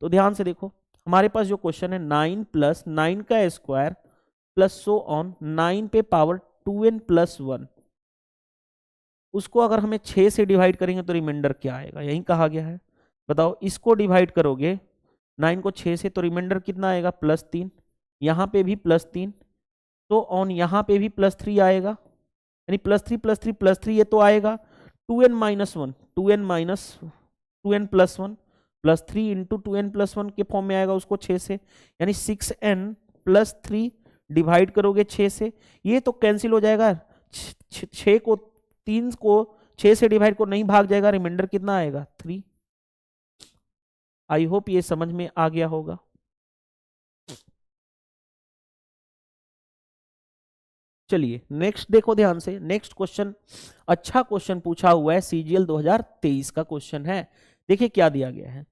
Speaker 1: तो ध्यान से देखो, हमारे पास जो क्वेश्चन है 9 + 9 का स्क्वायर प्लस सो ऑन 9 पे पावर 2n + 1, उसको अगर हमें 6 से डिवाइड करेंगे तो रिमाइंडर क्या आएगा, यही कहा गया है। बताओ, इसको डिवाइड करोगे 9 को 6 से तो रिमाइंडर कितना आएगा +3, यहाँ पे भी +3, तो ऑन यहाँ पे भी +3 आएगा, यानी +3 +3 +3 ये तो आएगा 2n - 1, 2n + 1 +3 × 2n + 1 के फॉर्म में आएगा उसको 6 से, यानी 6n + 3 डिवाइड करोगे 6 से, ये तो कैंसिल हो जाएगा, 6 को 3 को 6 से डिवाइड को नहीं भाग जाएगा, रिमाइंडर कितना आएगा 3। आई होप ये समझ में आ गया होगा। चलिए नेक्स्ट देखो ध्यान से, नेक्स्ट क्वेश्चन अच्छा क्वेश्चन पूछा हुआ है, सीजीएल 2023 का क्वेश्चन है। देखिए क्या दिया गया है,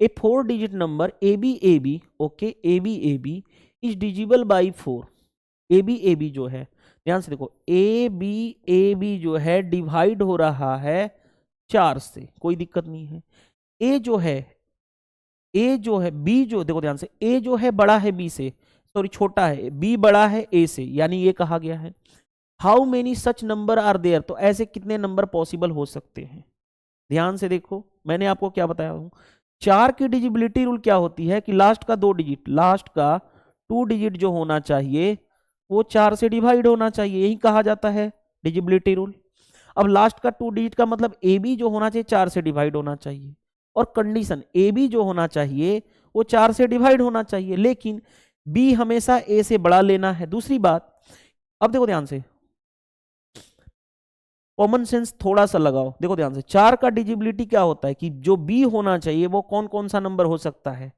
Speaker 1: ए 4 digit number ABAB, okay, ABAB is divisible by 4। ABAB जो है, ध्यान से देखो, ABAB जो है डिवाइड हो रहा है 4 से, कोई दिक्कत नहीं है। A जो है B जो, देखो ध्यान से, A जो है बड़ा है B से, सॉरी छोटा है, B बड़ा है A से, यानी ये कहा गया है how many such number are there, तो ऐसे कितने नंबर पॉसिबल हो सकते हैं। ध्यान से देखो, मैंने आपको क्या बताया हूं, 4 की डिजिबिलिटी रूल क्या होती है कि लास्ट का 2 डिजिट, लास्ट का 2 डिजिट जो होना चाहिए वो 4 से डिवाइड होना चाहिए, यही कहा जाता है डिजिबिलिटी रूल। अब लास्ट का 2 डिजिट का मतलब AB जो होना चाहिए 4 से डिवाइड होना चाहिए, और कंडीशन AB जो होना चाहिए वो 4 से डिवाइड होना चाहिए, लेकिन B हमेशा A से बड़ा लेना है। दूसरी बात, अब देखो ध्यान से, कॉमन सेंस थोड़ा सा लगाओ, देखो ध्यान से, 4 का डिजिबिलिटी क्या होता है कि जो B होना चाहिए वो कौन कौन सा नंबर हो सकता है,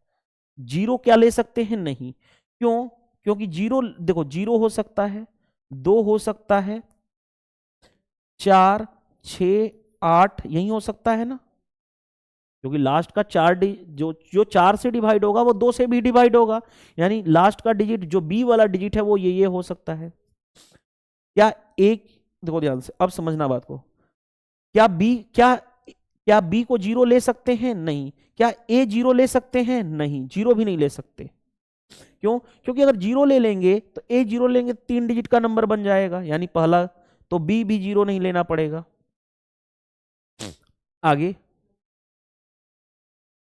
Speaker 1: 0 क्या ले सकते हैं, नहीं, क्यों, क्योंकि 0 देखो 0 हो सकता है, 2 हो सकता है, 4 6 8 यही हो सकता है ना, क्योंकि लास्ट का 4 जो 4 से डिवाइड होगा वो 2 से भी डिवाइड होगा, यानी लास्ट का डिजिट जो B वाला डिजिट है वो ये हो सकता है। क्या एक, देखो ध्यान से, अब समझना बात को, क्या B को 0 ले सकते हैं, नहीं, क्या A 0 ले सकते हैं, नहीं, 0 भी नहीं ले सकते, क्यों, क्योंकि अगर 0 ले लेंगे तो A 0 लेंगे 3 डिजिट का नंबर बन जाएगा, यानी पहला, तो B भी 0 नहीं लेना पड़ेगा। आगे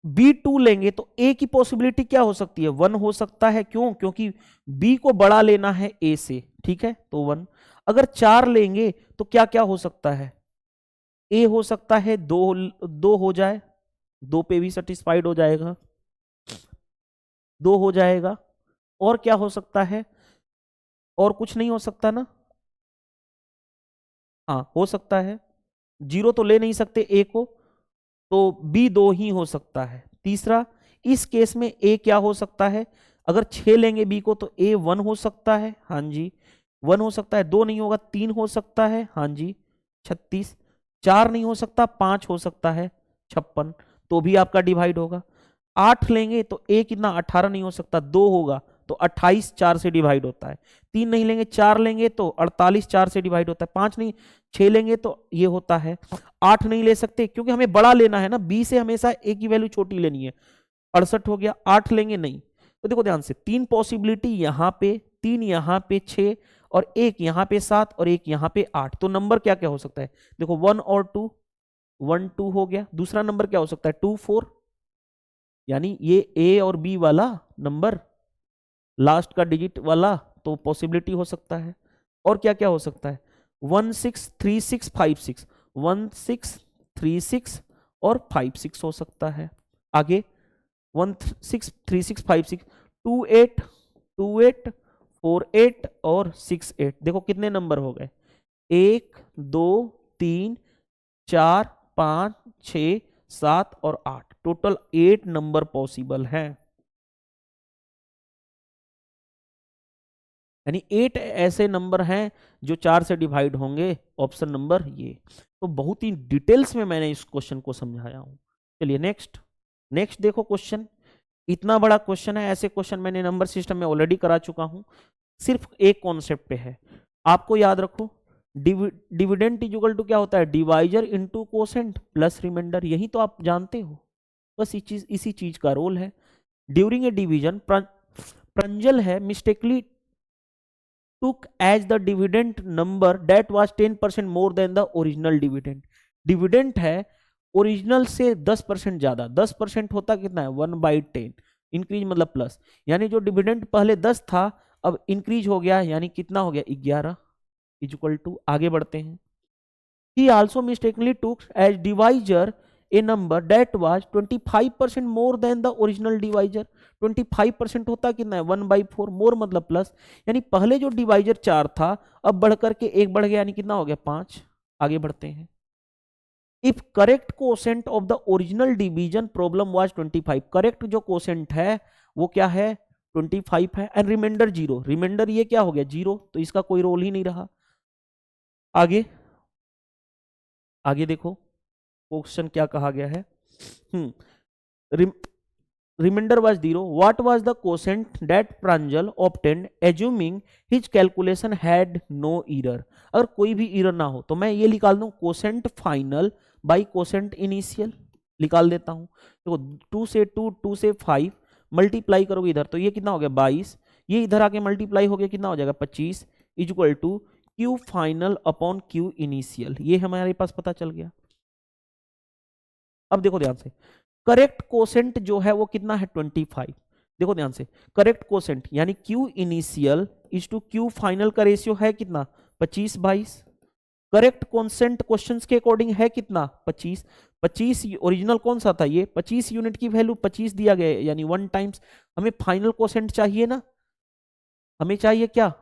Speaker 1: B2 लेंगे तो A की पॉसिबिलिटी क्या हो सकती है, 1 हो सकता है, क्यों, क्योंकि B को बड़ा लेना है A से, ठीक है, तो 1। अगर 4 लेंगे तो क्या क्या हो सकता है, A हो सकता है 2 हो जाए, 2 पे भी सेटिस्फाइड हो जाएगा, 2 हो जाएगा, और क्या हो सकता है, और कुछ नहीं हो सकता ना, हाँ हो सकता है, 0 तो ले नहीं सकते A को, तो B 2 ही हो सकता है। तीसरा, इस केस में A क्या हो सकता है, अगर 6 लेंगे B को तो A 1 हो सकता है, हाँ जी 1 हो सकता है, 2 नहीं होगा, 3 हो सकता है, हाँ जी 36, 4 नहीं हो सकता, 5 हो सकता है 56, तो भी आपका डिवाइड होगा। 8 लेंगे तो A कितना 18 नहीं हो सकता, 2 होगा तो 28 4 से डिवाइड होता है। 3 नहीं लेंगे, 4 लेंगे तो 48 4 से डिवाइड होता है। 5 नहीं, 6 लेंगे तो ये होता है। 8 नहीं ले सकते क्योंकि हमें बड़ा लेना है ना, B से हमेशा A की वैल्यू छोटी लेनी है, 68 हो गया। 8 लेंगे नहीं, तो देखो ध्यान से, 3 पॉसिबिलिटी यहाँ पे, 3 यहाँ पे, 6 और 1 यहाँ पे 7 और 1 यहाँ पे 8, तो नंबर क्या क्या हो सकता है, देखो 1 और 2, 1 2 हो गया। दूसरा नंबर क्या हो सकता है 2 4, यानी ये A और B वाला नंबर लास्ट का डिजिट वाला, तो पॉसिबिलिटी हो सकता है। और क्या क्या हो सकता है 1 6 3 6 5 6, 1 6 3 6 और 5 6 हो सकता है। आगे 163656 28 28 48 और 68। देखो कितने नंबर हो गए, 1 2 3 4 5 6 7 और 8, टोटल 8 नंबर पॉसिबल हैं। यानी 8 ऐसे नंबर हैं जो 4 से डिवाइड होंगे, ऑप्शन नंबर ये। तो बहुत ही डिटेल्स में मैंने इस क्वेश्चन को समझाया हूं। चलिए नेक्स्ट नेक्स्ट देखो क्वेश्चन, इतना बड़ा क्वेश्चन है, ऐसे क्वेश्चन मैंने नंबर सिस्टम में ऑलरेडी करा चुका हूं, सिर्फ एक कॉन्सेप्ट पे है। आपको याद रखो, डिविडेंड इज इक्वल टू क्या होता है, divisor into quotient plus remainder, यही तो आप जानते हो, बस इसी चीज का रोल है। ड्यूरिंग ए डिवीजन प्रंजल है mistakenly took as the dividend number that was 10% more than the original dividend। Dividend है ओरिजिनल से 10% ज्यादा, 10% होता कितना है 1/10, इंक्रीज मतलब प्लस, यानी जो डिविडेंड पहले 10 था अब इंक्रीज हो गया, यानी कितना हो गया 11 इज इक्वल टू, आगे बढ़ते हैं। He also mistakenly took as divisor a number that was 25% more than the original divisor। 25% होता कितना है 1/4, मोर मतलब प्लस, यानी पहले जो डिवाइजर 4 था अब बढ़कर के 1 बढ़ गया, यानी कितना हो गया 5। आगे बढ़ते हैं। If correct quotient of the original division problem was 25, correct जो कोसेंट है वो क्या है 25 है, एंड रिमाइंडर 0, रिमाइंडर ये क्या हो गया 0, तो इसका कोई रोल ही नहीं रहा। आगे आगे देखो क्वेश्चन क्या कहा गया है। Remainder was 0, what was the quotient that Pranjal obtained assuming his calculation had no error. अगर कोई भी एरर ना हो तो मैं ये निकाल दूं quotient final by quotient initial, निकाल देता हूं। देखो 2 से 2, 2 से 5 मल्टीप्लाई करोगे इधर तो ये कितना हो गया 22, ये इधर आके मल्टीप्लाई हो गया कितना हो जाएगा 25 is equal to q final upon q initial, ये हमारे पास पता चल गया। अब देखो ध्यान से, करेक्ट कोसेंट जो है वो कितना है 25। देखो ध्यान से, करेक्ट कोसेंट यानी q initial is to q final का रेशियो है कितना 25/22। करेक्ट कोसेंट क्वेश्चंस के अकॉर्डिंग है कितना 25। 25 ओरिजिनल कौन सा था ये 25 यूनिट की वैल्यू 25 दिया गया है, यानी 1 टाइम्स। हमें फाइनल कोसेंट चाहिए ना, हमें चाहिए क्या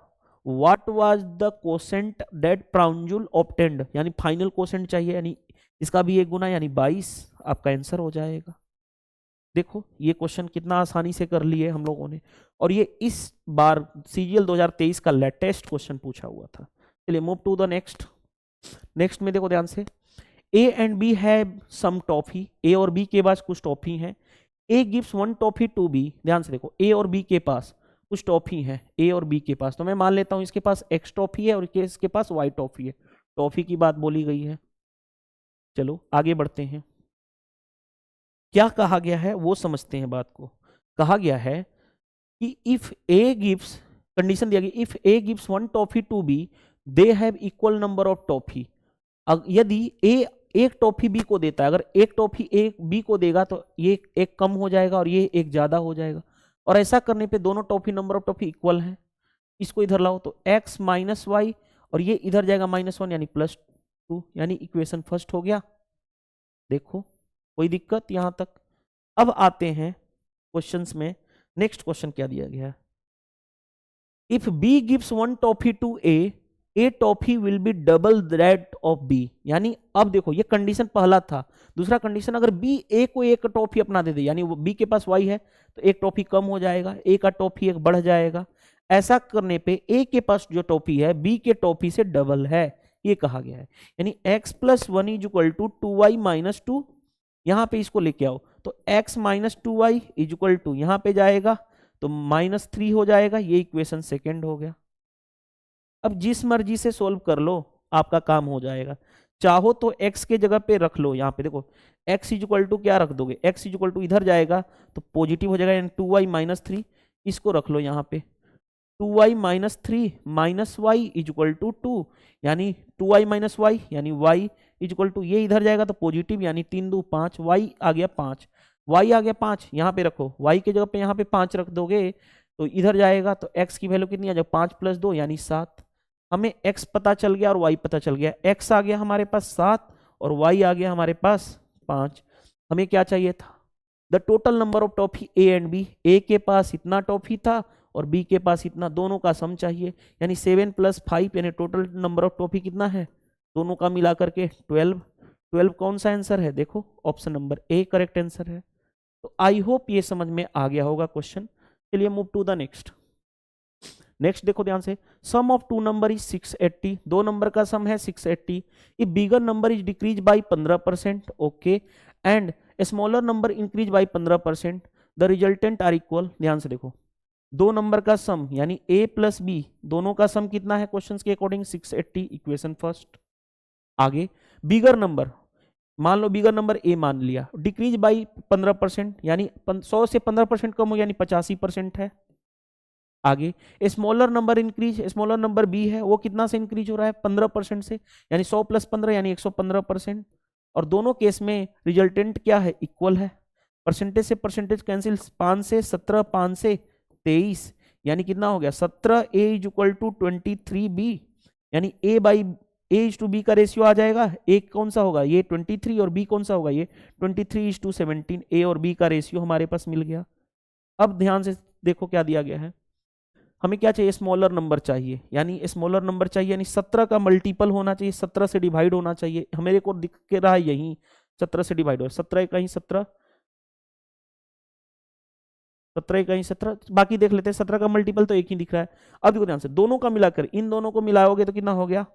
Speaker 1: what was the quotient that Pranjul obtained, यानी फाइनल कोसेंट चाहिए, यानी इसका भी 1 गुना यानी 22 आपका आंसर हो जाएगा। देखो ये क्वेश्चन कितना आसानी से कर लिए हम लोगों ने, और ये इस बार सीजीएल 2023 का लेटेस्ट क्वेश्चन पूछा हुआ था। चलिए move to the next. Next में देखो ध्यान से, A and B have some toffee, A और बी के पास कुछ टॉफी है। A gives 1 toffee to B, ध्यान से देखो ए और बी के पास कुछ टॉफी है, ए और बी के पास, तो मैं मान लेता हूं इसके पास एक्स टॉफी है और इसके पास वाई टॉफी है, टॉफी की बात बोली गई है। चलो आगे बढ़ते हैं, क्या कहा गया है वो समझते हैं बात को। कहा गया है कि इफ ए गिव्स, कंडीशन दिया गया if a gives 1 toffee to b they have equal number of toffee. यदि ए एक टॉफी बी को देता है, अगर एक टॉफी ए बी को देगा तो ये एक कम हो जाएगा और ये एक ज्यादा हो जाएगा, और ऐसा करने पे दोनों toffee number of toffee equal है। इसको इधर लाओ तो x माइनस वाई और ये इधर जाएगा -1 यानी +2, यानी इक्वेशन फर्स्ट हो गया। देखो कोई दिक्कत यहां तक। अब आते हैं क्वेश्चंस में, नेक्स्ट क्वेश्चन क्या दिया गया है, if b gives 1 toffee to a toffee will be double that of b. यानी अब देखो ये कंडीशन पहला था, दूसरा कंडीशन अगर बी ए को एक टॉफी अपना दे दे, यानी वो बी के पास वाई है तो एक टॉफी कम हो जाएगा, ए का टॉफी एक बढ़ जाएगा। ऐसा करने पे ए के पास जो टॉफी है बी के टॉफी से डबल है, ये कहा गया है। यानी x + 1 is equal to 2y - 2, यहां पे इसको लेके आओ तो x - 2y is equal to यहां पे जाएगा तो -3 हो जाएगा, ये इक्वेशन सेकेंड हो गया। अब जिस मर्जी से सोल्व कर लो आपका काम हो जाएगा, चाहो तो x के जगह पे रख लो, यहाँ पे देखो x इज इक्वल टू क्या रख दोगे, x इज इक्वल टू इधर जाएगा तो पॉजिटिव हो जाएगा, यानी 2y - 3, इसको रख लो यहाँ पे 2y - 3 - y is equal to 2, यानी 2y - y यानी y इज इक्वल टू ये इधर जाएगा तो पॉजिटिव, यानी 3 2 5, y आ गया 5, y आ गया 5, यहाँ पे रखो y के जगह पे यहाँ पे 5 रख दोगे तो इधर जाएगा तो x की वैल्यू कितनी आ जाएगी 5 + 2 यानी 7। हमें x पता चल गया और y पता चल गया, x आ गया हमारे पास 7 और y आ गया हमारे पास 5। हमें क्या चाहिए था the total number of toffee A and B, A के पास इतना टॉफी था और बी के पास इतना, दोनों का सम चाहिए, यानी 7 + 5 यानी टोटल नंबर ऑफ टॉफी कितना है, दोनों का मिला करके 12। 12 कौन सा आंसर है, देखो option number A correct answer है। तो आई होप ये समझ में आ गया होगा क्वेश्चन। चलिए move to the next. Next देखो ध्यान से, sum of two number is 680, दो नंबर का सम है 680। If bigger number is decrease by 15%, okay, and smaller number increase by 15%, the resultant are equal. ध्यान से देखो, दो नंबर का सम यानी a प्लस बी, दोनों का सम कितना है क्वेश्चंस के अकॉर्डिंग 680, इक्वेशन फर्स्ट। आगे बिगर नंबर, मान लो बिगर नंबर a मान लिया, डिक्रीज बाई 15% यानी 100 से 15% कम हो यानी 85% है। आगे smaller number increase, smaller number b है, वो कितना से इंक्रीज हो रहा है 15% से, यानी 100 + 15 यानी 115%। और दोनों केस में रिजल्टेंट क्या है, इक्वल है। परसेंटेज से परसेंटेज कैंसिल, 5 से 17, 5 से 23, यानी कितना हो गया 17 a is equal to 23 b, यानी a/b का रेशियो आ जाएगा। a कौन सा होगा, ये 23, और b कौन सा होगा, ये 23:17। a और b का रेशियो हमारे पास मिल गया। अब ध्यान से देखो क्या दिया गया है, हमें क्या चाहिए, स्मॉलर नंबर चाहिए, यानी स्मॉलर नंबर चाहिए यानी 17 का मल्टीपल होना चाहिए, 17 से डिवाइड होना चाहिए। हमें को दिख के रहा है यही 17 से डिवाइड हो, 17 कहीं 17, 17 कहीं 17, बाकी देख लेते हैं। 17 का मल्टीपल तो एक ही दिख रहा है। अब देखो ध्यान से, दोनों का मिलाकर, इन दोनों को मिलाओगे तो कितना हो गया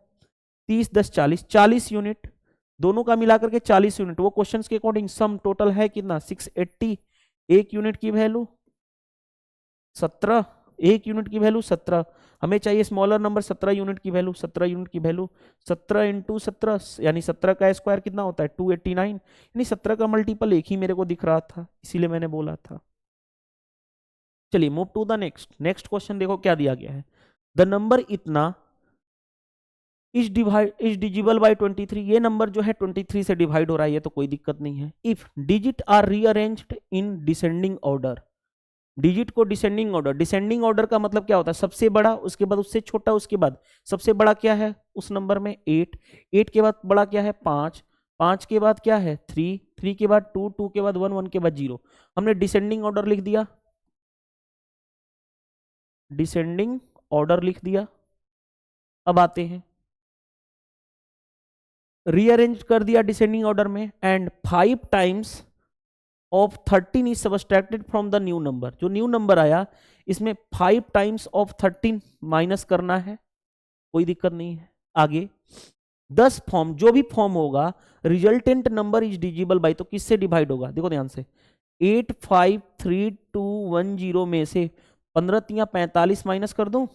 Speaker 1: 30 10 40, 40 यूनिट, दोनों का मिलाकर के 40 यूनिट। वो क्वेश्चन के अकॉर्डिंग सम टोटल है कितना 680, एक यूनिट की वैल्यू 17, एक यूनिट की वैल्यू 17, हमें चाहिए स्मॉलर नंबर 17 यूनिट की वैल्यू, 17 यूनिट की वैल्यू 17 × 17 यानी 17 का स्क्वायर कितना होता है 289, यानी 17 का मल्टीपल एक ही मेरे को दिख रहा था, इसीलिए मैंने बोला था। चलिए move to the next. Next question देखो क्या दिया गया है, द नंबर इतना इज डिजिबल बाय 23, ये नंबर जो है 23 से डिवाइड हो रहा है, ये तो कोई दिक्कत नहीं है। If digit are rearranged in descending order, digit को डिसेंडिंग ऑर्डर, डिसेंडिंग ऑर्डर का मतलब क्या होता है, सबसे बड़ा, उसके बाद उससे छोटा, उसके बाद सबसे बड़ा क्या है उस नंबर में 8, 8 के बाद बड़ा क्या है 5, 5 के बाद क्या है 3, 3 के बाद 2, 2 के बाद 1, 1 के बाद 0। हमने डिसेंडिंग ऑर्डर लिख दिया, डिसेंडिंग ऑर्डर लिख दिया। अब आते हैं, रीअरेंज कर दिया डिसेंडिंग ऑर्डर में, and 5 times of 13 is subtracted from the new number, जो न्यू नंबर आया इसमें 5 टाइम्स ऑफ 13 माइनस करना है, कोई दिक्कत नहीं है। आगे 10 फॉर्म, जो भी फॉर्म होगा resultant number is divisible by, तो किससे डिवाइड होगा, देखो ध्यान से 8 5 3 2 1 0 में से 15 × 45 माइनस कर दूं,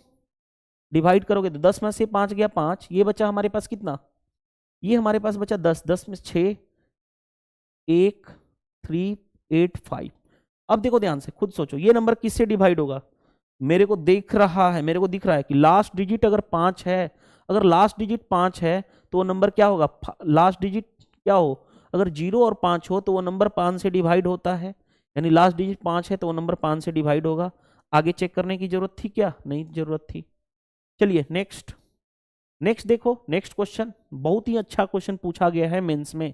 Speaker 1: डिवाइड करोगे तो 10 में से 5 गया 5, ये बचा हमारे पास कितना, ये हमारे पास बचा 10, 10 में 6 1 3 8 5। अब देखो ध्यान से, खुद सोचो ये नंबर किससे डिवाइड होगा, मेरे को दिख रहा है, मेरे को दिख रहा है कि लास्ट डिजिट अगर 5 है, अगर लास्ट डिजिट 5 है तो वो नंबर क्या होगा, लास्ट डिजिट क्या हो, अगर 0 और 5 हो तो वो नंबर 5 से डिवाइड होता है, यानी लास्ट डिजिट 5 है तो वो नंबर 5 से डिवाइड होगा। आगे चेक करने की जरूरत थी क्या, नहीं जरूरत थी। चलिए नेक्स्ट। नेक्स्ट देखो, नेक्स्ट क्वेश्चन बहुत ही अच्छा क्वेश्चन पूछा गया है मेंस में,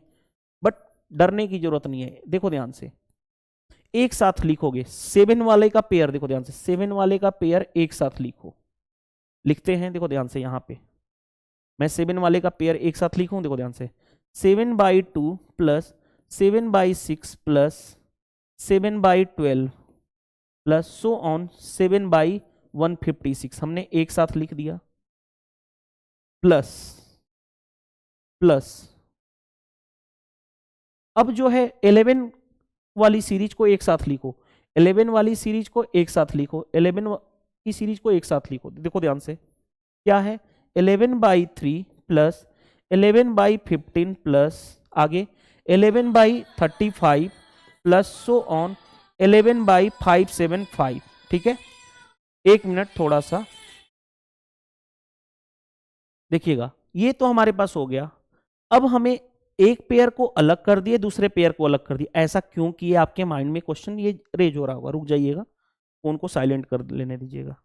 Speaker 1: बट डरने की जरूरत नहीं है। देखो ध्यान से, एक साथ लिखोगे 7 वाले का पेयर, देखो ध्यान से 7 वाले का पेयर एक साथ लिखो, लिखते हैं, देखो ध्यान से, यहां पे मैं 7 वाले का पेयर एक साथ लिखूं, देखो ध्यान से 7/2 plus 7/6 plus 7/12 plus so on 7/156, हमने एक साथ लिख दिया, प्लस प्लस अब जो है 11 वाली सीरीज को एक साथ लिखो, 11 वाली सीरीज को एक साथ लिखो, 11 की सीरीज को एक साथ लिखो, देखो ध्यान से क्या है 11/3 प्लस 11/15 प्लस आगे 11/35 प्लस सो ऑन 11/575। ठीक है, एक मिनट थोड़ा सा देखिएगा, ये तो हमारे पास हो गया। अब हमें एक पेयर को अलग कर दिए, दूसरे पेयर को अलग कर दिए, ऐसा क्यों किए, आपके माइंड में क्वेश्चन ये रेज हो रहा होगा, रुक जाइएगा, फोन को साइलेंट कर लेने दीजिएगा,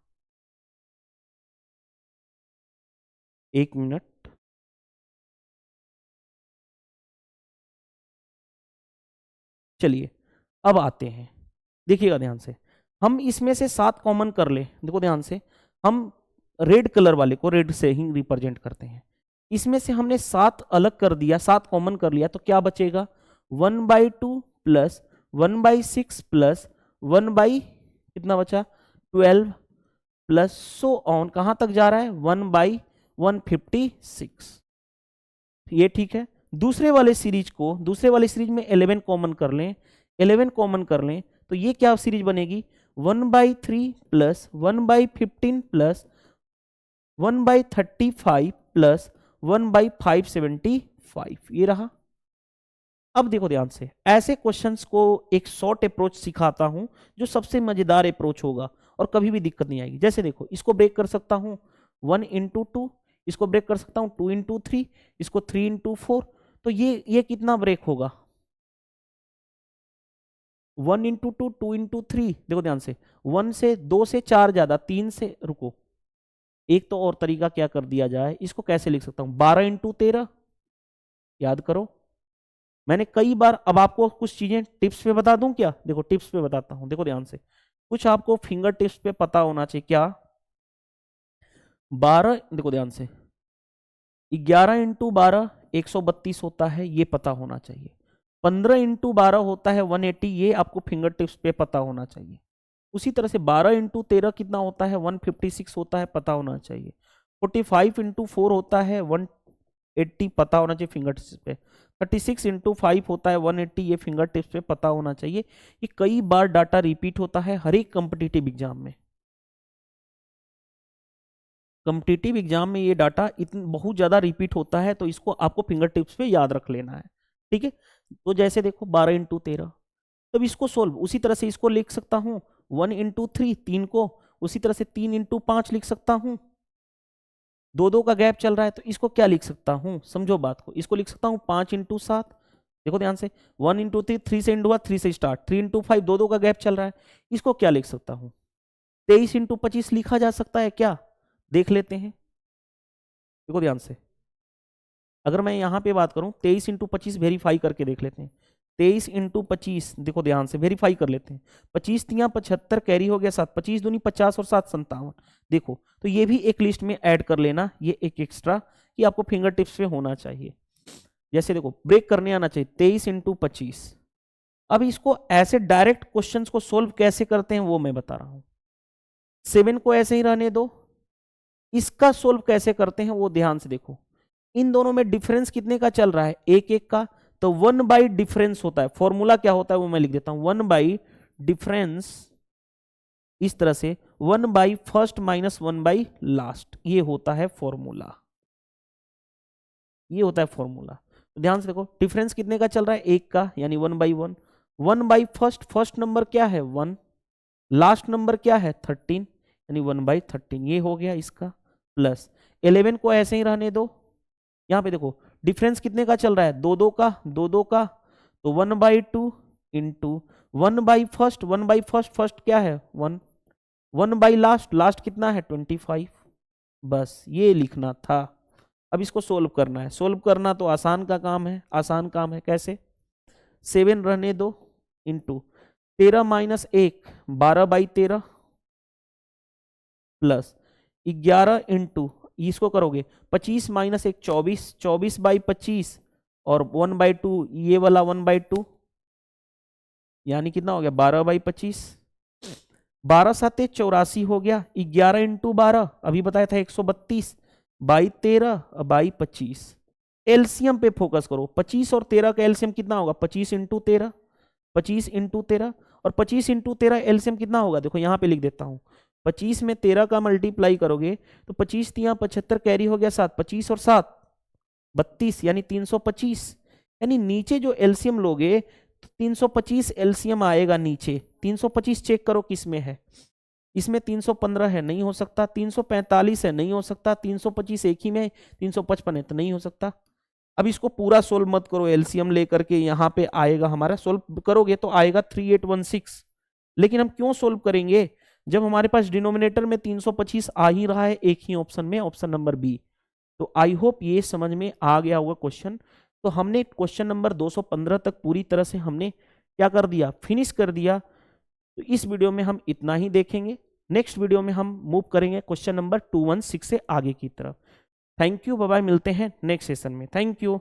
Speaker 1: एक मिनट। चलिए, अब आते हैं, देखिएगा ध्यान से, हम इसमें से 7 कॉमन कर ले, देखो ध्यान से, हम रेड कलर वाले को रेड से ही रिप्रेजेंट करते हैं। इसमें से हमने 7 अलग कर दिया, 7 कॉमन कर लिया, तो क्या बचेगा 1/2 प्लस 1/6 प्लस 1 कितना बचा 12 प्लस सो ऑन, कहां तक जा रहा है 1/156। ये ठीक है। दूसरे वाले सीरीज में 11 कॉमन कर लें, 11 कॉमन कर लें तो ये क्या सीरीज बनेगी 1/3 प्लस 1/15 प्लस 1/35 प्लस 1/575, ये रहा। अब देखो ध्यान से, ऐसे क्वेश्चंस को एक शॉर्ट अप्रोच सिखाता हूं जो सबसे मजेदार अप्रोच होगा और कभी भी दिक्कत नहीं आएगी। जैसे देखो, इसको ब्रेक कर सकता हूं 1 into 2, इसको ब्रेक कर सकता हूं 2 into 3, इसको 3 into 4, तो ये कितना ब्रेक होगा 1 into 2, 2 into 3, देखो ध्यान से 1 से 2 से 4 ज्यादा, 3 से रुको, एक तो और तरीका क्या कर दिया जाए, इसको कैसे लिख सकता हूं 12 into 13, याद करो मैंने कई बार। अब आपको कुछ चीजें टिप्स पे बता दूं क्या, देखो टिप्स पे बताता हूं, देखो ध्यान से, कुछ आपको फिंगर टिप्स पे पता होना चाहिए। क्या 12, देखो ध्यान से 11 into 12 132 होता है, ये पता होना चाहिए। 15 into 12 होता है 180, ये आपको फिंगर टिप्स पे पता होना चाहिए। उसी तरह से 12 into 13 कितना होता है 156 होता है, पता होना चाहिए। 45 into 4 होता है 180, पता होना चाहिए फिंगर टिप्स पे। 36 into 5 होता है 180, ये फिंगर टिप्स पे पता होना चाहिए। ये कई बार डाटा रिपीट होता है हर एक कॉम्पिटिटिव एग्जाम में, कॉम्पिटिटिव एग्जाम में ये डाटा बहुत ज्यादा रिपीट होता है, तो इसको आपको फिंगर टिप्स पे याद रख लेना है, ठीक है। तो जैसे देखो 12 into 13, तब इसको सोल्व उसी तरह से इसको लिख सकता हूं 1 into 3, 3 को उसी तरह से 3 into 5 लिख सकता हूं, 2 का गैप चल रहा है, तो इसको क्या लिख सकता हूं, समझो बात को, इसको लिख सकता हूं 5 into 7, देखो ध्यान से 1 into 3, 3 से इंटू हुआ 3 से स्टार्ट, 3 into 5, 2 का गैप चल रहा है, इसको क्या लिख सकता हूं 23 into 25 लिखा जा सकता है क्या, देख लेते हैं। देखो ध्यान से, अगर मैं यहां पे बात करूं 23 into 25 वेरीफाई करके देख लेते हैं, 23 into 25, देखो ध्यान से वेरीफाई कर लेते हैं, 25 तियां 75 कैरी हो गया 7, 25 दूनी 50 और 7 57, देखो तो ये भी एक लिस्ट में ऐड कर लेना, ये एक एक्स्ट्रा कि आपको फिंगर टिप्स पे होना चाहिए। जैसे देखो ब्रेक करने आना चाहिए 23 into 25। अब इसको ऐसे डायरेक्ट क्वेश्चंस को सोल्व कैसे करते हैं वो मैं बता रहा हूं, 7 को ऐसे ही रहने दो, इसका सोल्व कैसे करते हैं वो ध्यान से देखो, इन दोनों में डिफरेंस कितने का चल रहा है 1 का, तो 1 बाई डिफरेंस होता है, फॉर्मूला क्या होता है वो मैं लिख देता हूं 1 बाई डिफरेंस, इस तरह से 1 by first minus 1 by last, ये होता है फॉर्मूला, ये होता है फॉर्मूला। तो ध्यान से देखो डिफरेंस कितने का चल रहा है 1 का, यानी 1/1, 1 बाई फर्स्ट नंबर क्या है 1, लास्ट नंबर क्या है 13, यानी 1/13, ये हो गया इसका, प्लस 11 को ऐसे ही रहने दो। यहां पे देखो डिफरेंस कितने का चल रहा है 2 का, तो 1/2 इंटू 1 बाई फर्स्ट क्या है 1, 1 बाई लास्ट कितना है 25, बस ये लिखना था। अब इसको सोल्व करना है, सोल्व करना तो आसान काम है, कैसे 7 रहने दो इंटू 13 माइनस 1 12/13 प्लस 11 इंटू इसको करोगे 25 माइनस 1 24, 24/25 और 1/2, ये वाला 1/2, यानी कितना हो गया 12/25, 12 7 84 हो गया, 11 इंटू 12 अभी बताया था 132 बाई 13 बाई 25। एलसीएम पे फोकस करो, 25 और 13 का एलसीएम कितना होगा 25 इंटू 13, 25 इंटू 13, और 25 इंटू 13 एलसीएम कितना होगा, देखो यहां पे लिख देता हूं, 25 में 13 का मल्टीप्लाई करोगे तो 25 तियां 75 कैरी हो गया 7, 25 और 7 32, यानी 325, यानी नीचे जो एलसीएम लोगे तो 325 एलसीएम आएगा नीचे। 325 चेक करो किस में है, इसमें 315 है, नहीं हो सकता, 345 है, नहीं हो सकता, 325 एक ही में, 355 है तो नहीं हो सकता। अब इसको पूरा सोल्व मत करो, एलसीएम लेकर के यहां पे आएगा हमारा, सोल्व करोगे तो आएगा 3816, लेकिन हम क्यों सोल्व करेंगे जब हमारे पास डिनोमिनेटर में 325 आ ही रहा है एक ही ऑप्शन में, ऑप्शन नंबर बी। तो आई होप ये समझ में आ गया होगा क्वेश्चन। तो हमने क्वेश्चन नंबर 215 तक पूरी तरह से हमने क्या कर दिया, फिनिश कर दिया। तो इस वीडियो में हम इतना ही देखेंगे। नेक्स्ट वीडियो में हम मूव करेंगे क्वेश्चन नंबर 216 से आगे की तरफ। थैंक यू, बाय बाय, मिलते हैं नेक्स्ट सेशन में। Thank you.